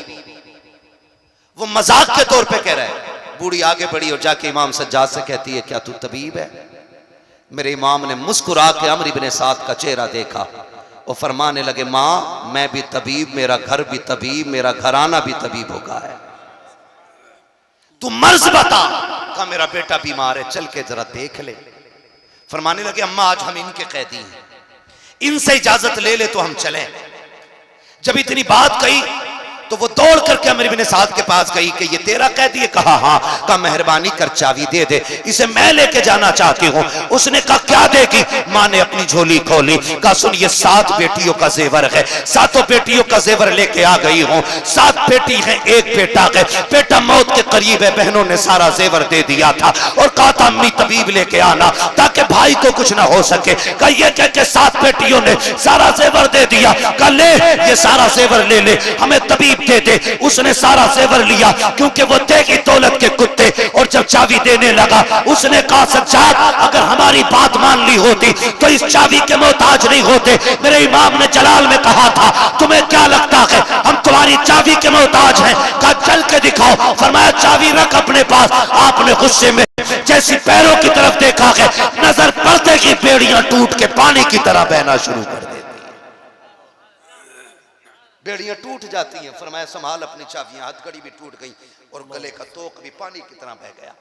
वो मजाक के तौर पे कह रहा है। बूढ़ी आगे बढ़ी और जाके इमाम सज्जाद से कहती है क्या तू तबीब है? मेरे इमाम ने मुस्कुरा के अमर इब्ने साद का चेहरा देखा और फरमाने लगे माँ मैं भी तबीब, मेरा घर भी तबीब, मेरा घराना भी तबीब होगा है। तू मर्ज बता। कहा मेरा बेटा बीमार है, चल के जरा देख ले। फरमाने लगे अम्मा आज हम इनके कैदी हैं, इनसे इजाजत ले ले तो हम चलें। जब इतनी बात कही तो वो दौड़ करके अमर इब्न साद के पास गई कि ये तेरा कैदी है? कहा हाँ। कहा मेहरबानी कर चाबी दे दे, इसे मैं लेके जाना चाहती हूँ। उसने कहा क्या देगी? माँ ने अपनी झोली खोली, कहा सुन ये 7 बेटियों का जेवर है, 7 बेटियों का जेवर लेके आ गई हूँ। 7 बेटी है, 1 बेटा है, बेटा मौत के करीब है। बहनों ने सारा जेवर दे दिया था और कहा था अम्मी तबीब लेके आना ताकि भाई को कुछ ना हो सके। कहा ये कह के 7 बेटियों ने सारा जेवर दे दिया। कहा ले ये सारा जेवर ले ले, हमें तबीब दे दे। उसने सारा जेवर लिया क्योंकि वो देगी दौलत के कुत्ते। और जब चाबी देने लगा उसने कहा सज्जाद अगर हमारी बात मान ली होती तो इस चाबी के मोहताज नहीं होते। मेरे इमाम ने जलाल में कहा था तुम्हें क्या लगता है हम तुम्हारी चाबी के मोहताज हैं? कहा चल के दिखाओ। फरमाया चाबी रख अपने पास। आपने गुस्से में जैसी पैरों की तरफ देखा है, नजर पड़ते की बेड़ियां टूट के पानी की तरह बहना शुरू कर देती, बेड़ियां टूट जाती हैं। फरमाया संभाल अपनी चाबियां। हथकड़ी भी टूट गई और गले का तोक भी पानी की तरह बह गया।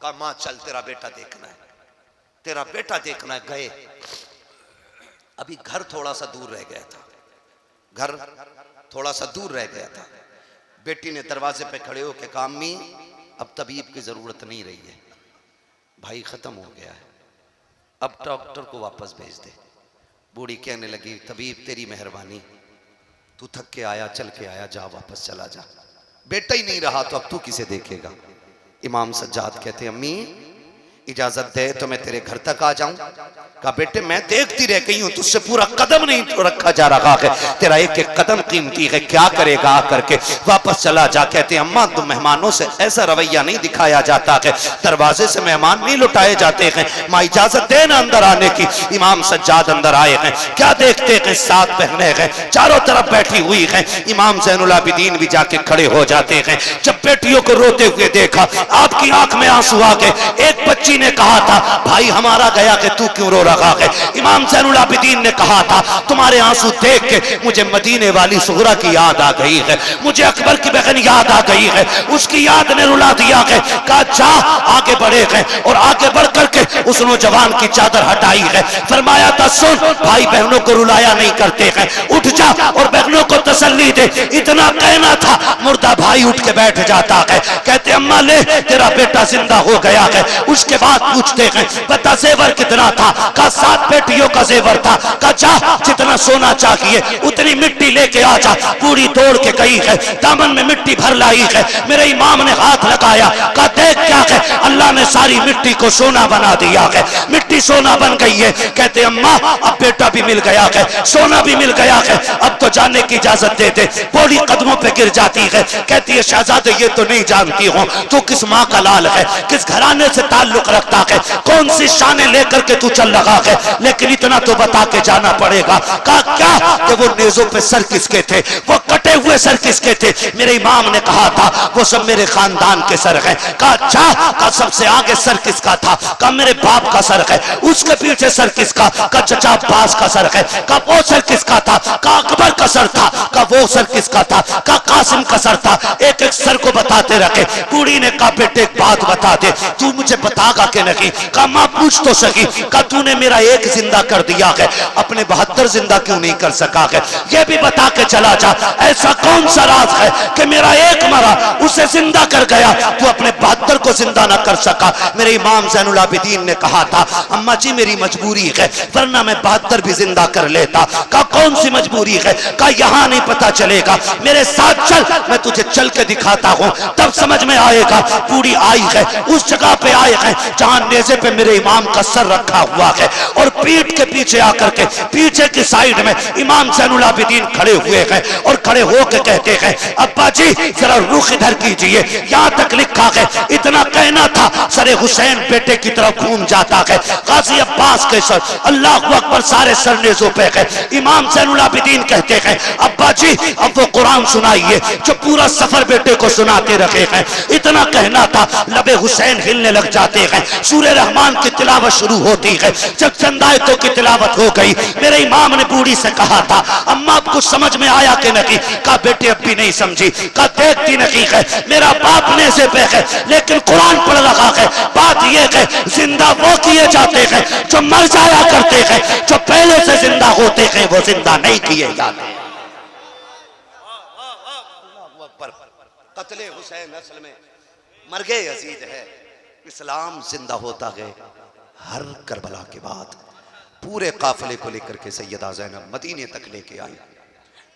कहा मां चल तेरा बेटा देखना है, तेरा बेटा देखना है। गए, अभी घर थोड़ा सा दूर रह गया था, घर थोड़ा सा दूर रह गया था। बेटी ने दरवाजे पे खड़े होकर कहा अम्मी अब तबीब की जरूरत नहीं रही है, भाई खत्म हो गया है, अब डॉक्टर को वापस भेज दे। बूढ़ी कहने लगी तबीब तेरी मेहरबानी, तू थक के आया, चल के आया, जा वापस चला जा। बेटा ही नहीं रहा तो अब तू किसे देखेगा? इमाम सज्जाद कहते अम्मी इजाजत दे तो मैं तेरे घर तक आ जाऊं। कहा बेटे मैं देखती रह गई हूं, तुझसे पूरा कदम नहीं तो रखा जा रहा है, तेरा एक एक कदम कीमती है, क्या करेगा आकर के? वापस चला जा। कहते अम्मा तो मेहमानों से ऐसा रवैया नहीं दिखाया जाता है, दरवाजे से मेहमान नहीं लुटाए जाते हैं, माँ इजाजत दे ना अंदर आने की। इमाम सज्जाद अंदर आए हैं, क्या देखते हैं 7 बहनें हैं चारों तरफ बैठी हुई हैं। इमाम ज़ैनुल आबिदीन भी जाके खड़े हो जाते हैं। जब बेटियों को रोते हुए देखा आपकी आंख में आंसू आ गए। एक बच्ची ने कहा था भाई हमारा गया कि तू क्यों रो रहा है? इमाम ज़ैनुल आबिदीन ने कहा था तुम्हारे आंसू देख के मुझे मदीने वाली सुहरा की याद आ गई है, मुझे अकबर की बहन याद आ गई है, उसकी याद ने रुला दिया है। कहा जा आगे बढ़े हैं और आगे बढ़ करके उस नौजवान की चादर हटाई है। फरमाया था सुन भाई बहनों को रुलाया नहीं करते हैं, उठ जा और बहनों को तसल्ली दे। इतना कहना था मुर्दा भाई उठ के बैठ जाता है। कहते अम्मा ले तेरा बेटा जिंदा हो गया है। उसके बाद पूछते हैं बता जेवर कितना था? का 7 बेटियों का जेवर था। का जा जितना सोना चाहिए उतनी मिट्टी लेके आ जा। पूरी दौड़ के गई है, दामन में मिट्टी भर लाई है। मेरे इमाम ने हाथ लगाया, का देख क्या है? अल्लाह ने सारी मिट्टी को सोना बना दिया है, मिट्टी सोना बन गई है। कहते अम्मा अब बेटा भी मिल गया है, सोना भी मिल गया है, अब तो जाने की इजाजत दे दे। बूढ़ी कदमों पे गिर जाती है, कहती है शहजादे ये तो नहीं जानती हूँ तू किस माँ का लाल है, किस घराने से ताल्लुक रखता है, कौन सी शाने लेकर के तू चल रहा है, लेकिन इतना तो बता के जाना पड़ेगा। कहा क्या? कि वो नेजों पे सर किसके थे, वो कटे हुए सर किसके थे? मेरे इमाम ने कहा था वो सब मेरे खानदान के सर हैं। कहा अच्छा, का सबसे आगे सर किसका था? कहा मेरे बाप का सर है। उसके पीछे सर किसका? का चचा अब्बास का सर है। का वो सर किसका था? का अकबर का सर था। का वो सर किसका था? का कासिम का सर था। एक एक सर को बताते रखे। बूढ़ी ने कहा बेटे एक बात बता दे, तू मुझे बतागा कि नहीं? कहा मां पूछ तो सकी। कहा तूने मेरा एक जिंदा कर दिया है, अपने 72 जिंदा क्यों नहीं कर सका है? ये भी बता के चला जा, ऐसा कौन सा राज है कि मेरा एक मरा उसे जिंदा कर गया, तू अपने 72 को जिंदा ना कर सका? मेरे इमाम ज़ैनुल आबिदीन ने कहा था अम्मा जी मेरी मजबूरी है, वरना मैं 72 भी जिंदा कर लेता। कहा कौन सी मजबूरी है? कहा यहाँ नहीं पता चलेगा, मेरे साथ चल, मैं तुझे चल के दिखाता हूँ, तब समझ में आएगा। पूरी आई है, उस जगह पे आए हैं जहां नेज़े पे मेरे इमाम का सर रखा हुआ है, और पीठ के पीछे आकर के पीछे की साइड में इमाम ज़ैनुल आबिदीन खड़े हुए हैं और खड़े होकर कहते हैं अब्बा जी जरा रुख इधर कीजिए, यहाँ तक लिखा है। इतना कहना था सरे हुसैन बेटे की तरफ घूम जाता है। गाजी अब्बास के सर, अल्लाह अकबर, सारे सर नेज़ों पे है। इमाम ज़ैनुल आबिदीन कहते हैं अब्बा जी अब वो कुरान सुनाइए जो पूरा सफर बेटे को सुनाते रखे हैं। इतना कहना था लबे हुसैन हिलने लग जाते हैं। सूरह रहमान की तिलावत शुरू होती है। जब चंद आयतों की तिलावत हो गई, मेरे इमाम ने बूढ़ी से कहा था, अम्मा अब कुछ समझ में आया कि नहीं? कहा बेटे अब भी नहीं समझी। कहा देखती नहीं है, मेरा बाप ने से पे है लेकिन कुरान पढ़ रहा है। बात यह है जिंदा वो किए जाते हैं जो मर जाया करते हैं, जो पहले से जिंदा होते हैं वो जिंदा नहीं किए जाते। कत्ले हुसैन असल में मरगे यजीद है। इस्लाम जिंदा होता है हर करबला के बाद। पूरे काफिले को लेकर के सैयदा ज़ैनब मदीने तक लेके आई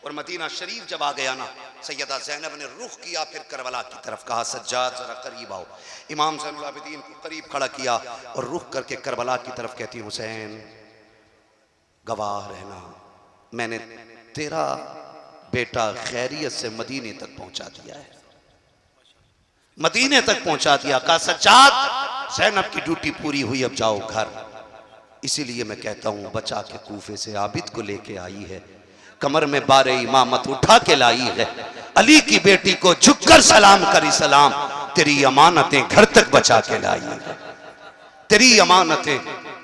और मदीना शरीफ जब आ गया ना, सैयदा ज़ैनब ने रुख किया फिर करबला की तरफ। कहा सज्जाद जरा करीब आओ। इमाम ज़ैनुल आबिदीन को करीब खड़ा किया और रुख करके करबला की तरफ कहती, हुसैन गवाह रहना, मैंने तेरा बेटा खैरियत से मदीने तक पहुंचा दिया है, मदीने तक पहुंचा दिया। कहा सज्जाद ज़ैनब की ड्यूटी पूरी हुई, अब जाओ घर। इसीलिए मैं कहता हूं बचा के कूफे से आबिद को लेके आई है, कमर में बारे इमामत उठा के लाई है। अली की बेटी को झुककर सलाम करी सलाम, तेरी अमानतें घर तक बचा के लाई है, तेरी अमानतें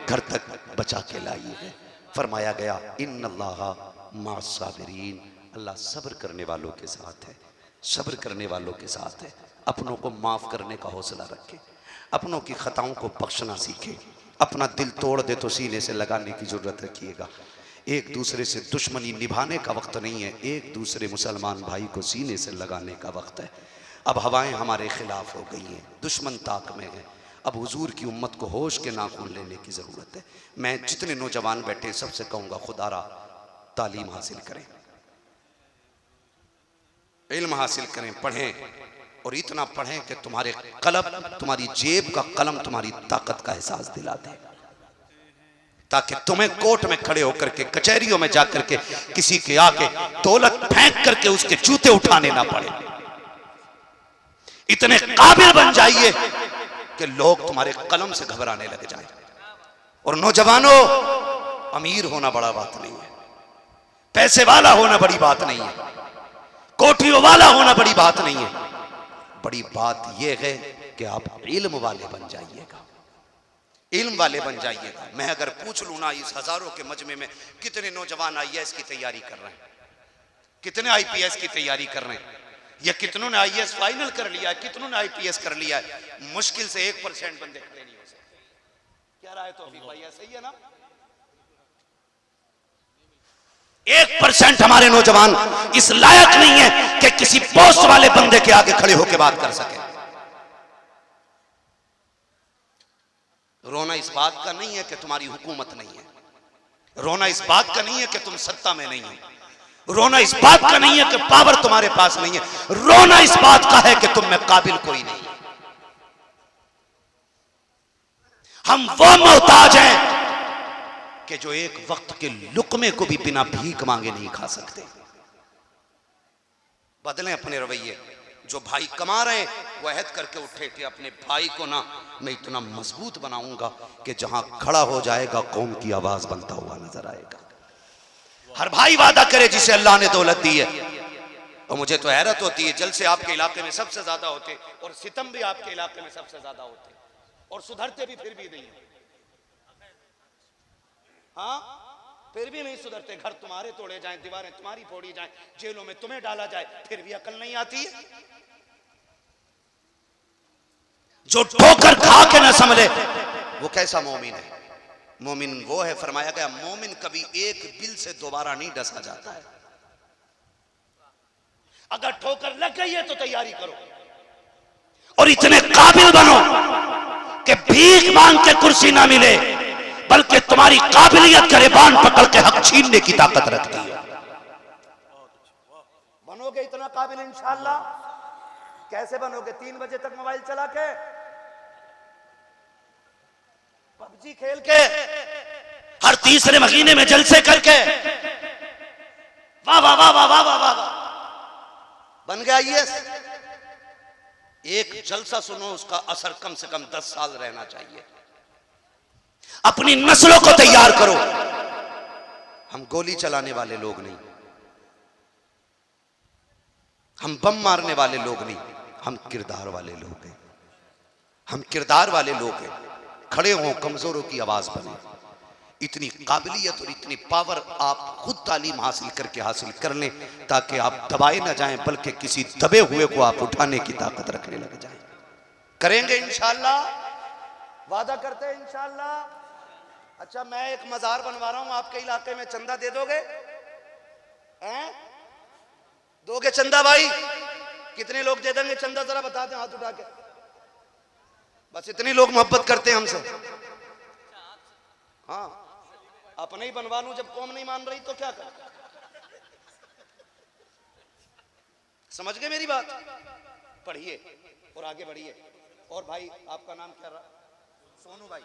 घर तक बचा के लाई है। फरमाया गया इन्नल्लाह मास्साबिरीन, अल्लाह सब्र करने वालों के साथ है, सब्र करने वालों के साथ है। अपनों को माफ़ करने का हौसला रखे, अपनों की खताओं को बख्शना सीखे। अपना दिल तोड़ दे तो सीने से लगाने की ज़रूरत रखिएगा। एक दूसरे से दुश्मनी निभाने का वक्त नहीं है, एक दूसरे मुसलमान भाई को सीने से लगाने का वक्त है। अब हवाएं हमारे खिलाफ हो गई हैं, दुश्मन ताक में है। अब हुजूर की उम्मत को होश के नाखून लेने की ज़रूरत है। मैं जितने नौजवान बैठे सबसे कहूँगा खुदारा तालीम हासिल करें, इल्म हासिल करें, पढ़ें और इतना पढ़ें कि तुम्हारे कलम, तुम्हारी जेब का कलम तुम्हारी ताकत का एहसास दिला दे, ताकि तुम्हें कोर्ट में खड़े होकर के कचहरियों में जाकर के किसी के आगे दौलत फेंक करके उसके जूते उठाने ना पड़े। इतने काबिल बन जाइए कि लोग तुम्हारे कलम से घबराने लग जाए। और नौजवानों, अमीर होना बड़ा बात नहीं है, पैसे वाला होना बड़ी बात नहीं है, कोठियों वाला होना बड़ी बात नहीं है। बड़ी बात यह है कि आप इल्म वाले बन जाइएगा, इल्म वाले बन जाइएगा। मैं अगर पूछ लूँ ना, इस हजारों के मजमे में कितने नौजवान आईएएस की तैयारी कर रहे हैं, कितने आईपीएस की तैयारी कर रहे हैं, या कितनों ने आईएएस फाइनल कर लिया है, कितनों ने आईपीएस कर लिया है। मुश्किल से 1% बंदे खड़े नहीं हो सकते। क्या राय तौफीक भाई, सही है ना? 1% हमारे नौजवान इस लायक नहीं है कि किसी पोस्ट वाले बंदे के आगे खड़े होकर बात कर सके। रोना इस बात का नहीं है कि तुम्हारी हुकूमत नहीं है, रोना इस बात का नहीं है कि तुम सत्ता में नहीं हो, रोना इस बात का नहीं है कि पावर तुम्हारे पास नहीं है, रोना इस बात का है कि तुम में काबिल कोई नहीं। हम वो मोहताज हैं कि जो एक वक्त के लुकमे को भी बिना भीख मांगे नहीं खा सकते। बदलें अपने रवैये। जो भाई कमा रहे वो अहद करके उठे कि अपने भाई को ना मैं इतना मजबूत बनाऊंगा कि जहां खड़ा हो जाएगा कौम की आवाज बनता हुआ नजर आएगा। हर भाई वादा करे जिसे अल्लाह ने दौलत दी है। और मुझे तो हैरत होती है, जलसे आपके इलाके में सबसे ज्यादा होते और सितम भी आपके इलाके में सबसे ज्यादा होते और सुधरते भी फिर भी नहीं। हाँ, फिर भी नहीं सुधरते। घर तुम्हारे तोड़े जाएं, दीवारें तुम्हारी फोड़ी जाएं, जेलों में तुम्हें डाला जाए, फिर भी अकल नहीं आती है। जो ठोकर खा के न संभले वो कैसा मोमिन है? मोमिन वो है, फरमाया गया मोमिन कभी एक बिल से दोबारा नहीं डसा जाता है। अगर ठोकर लग गई है तो तैयारी करो और इतने काबिल बनो कि भीख मांग के कुर्सी ना मिले, बल्कि तुम्हारी काबिलियत गरेबान पकड़ के हक छीनने की ताकत रखती है। बनोगे इतना काबिल इंशाअल्लाह? कैसे बनोगे? 3 बजे तक मोबाइल चला के, पबजी खेल के, हर तीसरे महीने में जलसे करके, वाह वाह वाह वाह वाह वाह वाह, बन गया आईएएस। एक जलसा सुनो, उसका असर कम से कम 10 साल रहना चाहिए। अपनी नस्लों को तैयार करो। हम गोली चलाने वाले लोग नहीं, हम बम मारने वाले लोग नहीं, हम किरदार वाले लोग हैं। हम किरदार वाले लोग हैं। खड़े हों, कमजोरों की आवाज बने। इतनी काबिलियत और इतनी पावर आप खुद तालीम हासिल करके हासिल कर लें ताकि आप दबाए ना जाएं, बल्कि किसी दबे हुए को आप उठाने की ताकत रखने लग जाएं। करेंगे इंशाअल्लाह, वादा करते हैं इंशाअल्लाह। अच्छा, मैं एक मजार बनवा रहा हूं आपके इलाके में, चंदा दे दोगे? हैं? दोगे चंदा भाई? कितने लोग दे देंगे चंदा, जरा बता दें हाथ उठा के। बस इतने लोग मोहब्बत करते हैं हमसे। हाँ, अपने ही बनवा लूं, जब कौम नहीं मान रही तो क्या कर। समझ गए मेरी बात? पढ़िए और आगे बढ़िए। और भाई आपका नाम क्या रहा? सोनू भाई।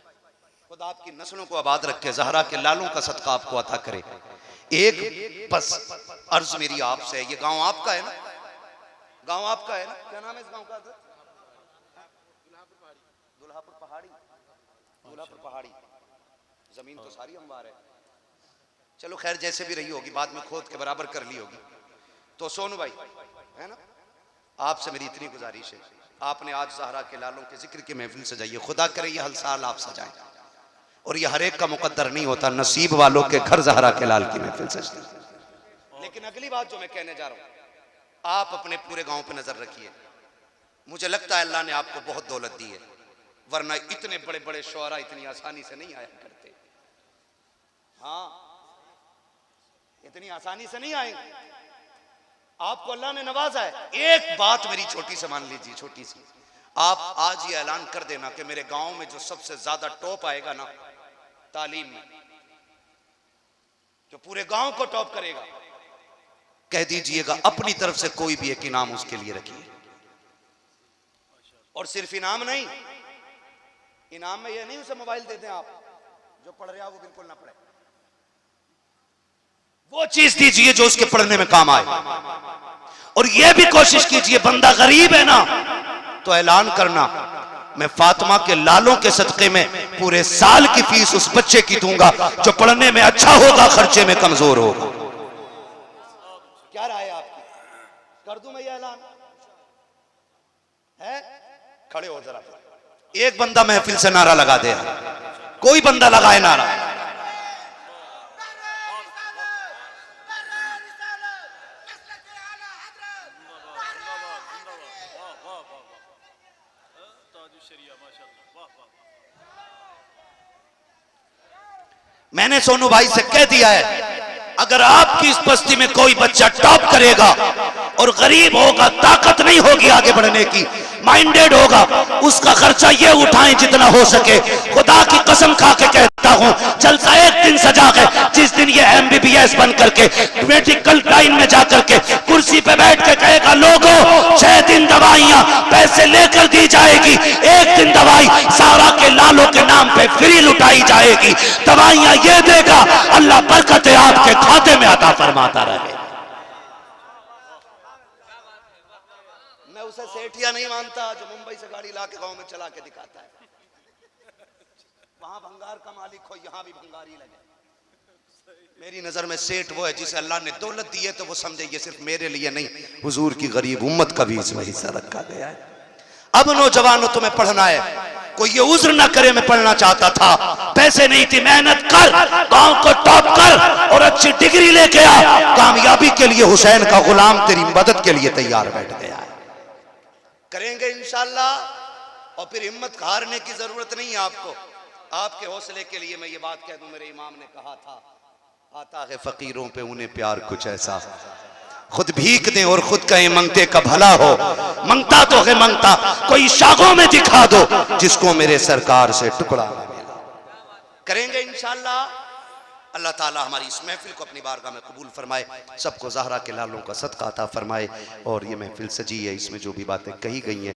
खुदा आपकी नस्लों को आबाद रखे, ज़हरा के लालों का सदका आपको अता करे। एक बस अर्ज मेरी आपसे है, ये गांव आपका है ना? गांव आपका है ना? क्या नाम है इस गांव का? दुल्हापुर पहाड़ी। दुल्हापुर पहाड़ी। जमीन तो सारी अंबार है। चलो खैर, जैसे भी रही होगी, बाद में खोद के बराबर कर ली होगी। तो सोनू भाई है ना, आपसे मेरी इतनी गुजारिश है, आपने आज ज़हरा के लालों के जिक्र की महफिल सजाइए। खुदा करे ये हर साल आप सजाएं। और ये हर एक का मुकद्दर नहीं होता, नसीब वालों के घर ज़हरा के लाल की महफिल सजती है। लेकिन अगली बात जो मैं कहने जा रहा हूं, आप अपने पूरे गांव पे नजर रखिए। मुझे लगता है अल्लाह ने आपको बहुत दौलत दी है, वरना इतने बड़े बड़े शुअरा इतनी आसानी से नहीं आया करते। हाँ, इतनी आसानी से नहीं आएंगे। आपको अल्लाह ने नवाजा है। एक बात मेरी छोटी से मान लीजिए, छोटी सी, आप आज ये ऐलान कर देना कि मेरे गांव में जो सबसे ज्यादा टॉप आएगा ना तालीम में, जो पूरे गांव को टॉप करेगा, कह दीजिएगा अपनी तरफ से कोई भी एक इनाम उसके लिए रखिए। और सिर्फ इनाम नहीं, इनाम में यह नहीं उसे मोबाइल देते हैं आप, जो पढ़ रहा वो बिल्कुल ना पढ़े। वो चीज दीजिए जो उसके पढ़ने में काम आए। और यह भी कोशिश कीजिए, बंदा गरीब है ना तो ऐलान करना, मैं फातिमा के लालों के सदके में पूरे साल की फीस उस बच्चे की दूंगा जो पढ़ने में अच्छा होगा, खर्चे में कमजोर होगा। क्या राय है आपकी? कर दूं मैं ये ऐलान? है? खड़े हो जरा, एक बंदा महफिल से नारा लगा दे, कोई बंदा लगाए नारा। मैंने सोनू भाई से कह दिया है, अगर आपकी इस बस्ती में कोई बच्चा टॉप करेगा और गरीब होगा, ताकत नहीं होगी आगे बढ़ने की, माइंडेड होगा, उसका खर्चा ये उठाएं जितना हो सके। खुदा की कसम खा के कहता हूं, जलसा एक दिन सजा के, जिस दिन ये MBBS बन करके मेडिकल लाइन में जाकर के कुर्सी पे बैठ के कहेगा, लोगों 6 दिन दवाइयां पैसे लेकर दी जाएगी, एक दिन दवाई सारा के लालों के नाम पे फ्री लुटाई जाएगी। दवाइयां ये देगा, अल्लाह बरकतें आपके खाते में अता फरमाता रहे। मैं उसे सेठिया नहीं मानता जो मुंबई से गाड़ी ला के गांव में चला के दिखाता है। वहां भंगार का मालिक हो, यहां भी भंगारी लगे। मेरी नजर में सेठ वो है जिसे अल्लाह ने दौलत दी है तो वो समझे ये सिर्फ मेरे लिए नहीं, हुजूर की गरीब उम्मत का भी इसमें हिस्सा रखा गया है। अब नौजवानों तुम्हें पढ़ना है, कोई ये उज्र ना करे मैं पढ़ना चाहता था, पैसे नहीं थी, मेहनत कर, गांव को टॉप कर और अच्छी डिग्री लेके आ। कामयाबी के लिए हुसैन का गुलाम तेरी मदद के लिए तैयार बैठ गया है। करेंगे इंशाअल्लाह। और फिर हिम्मत हारने की जरूरत नहीं है आपको। आपके हौसले के लिए मैं ये बात कह दूं, मेरे इमाम ने कहा था, आता है फकीरों पे उन्हें प्यार कुछ ऐसा, खुद भीख दें और खुद कहें मंगते का भला हो। मंगता तो है मंगता, कोई शागों में दिखा दो जिसको मेरे सरकार से टुकड़ा ना मिला। करेंगे इंशाअल्लाह। अल्लाह ताला हमारी इस महफिल को अपनी बारगाह में कबूल फरमाए, सबको ज़हरा के लालों का सदका अता फरमाए। और ये महफिल सजी है, इसमें जो भी बातें कही गई हैं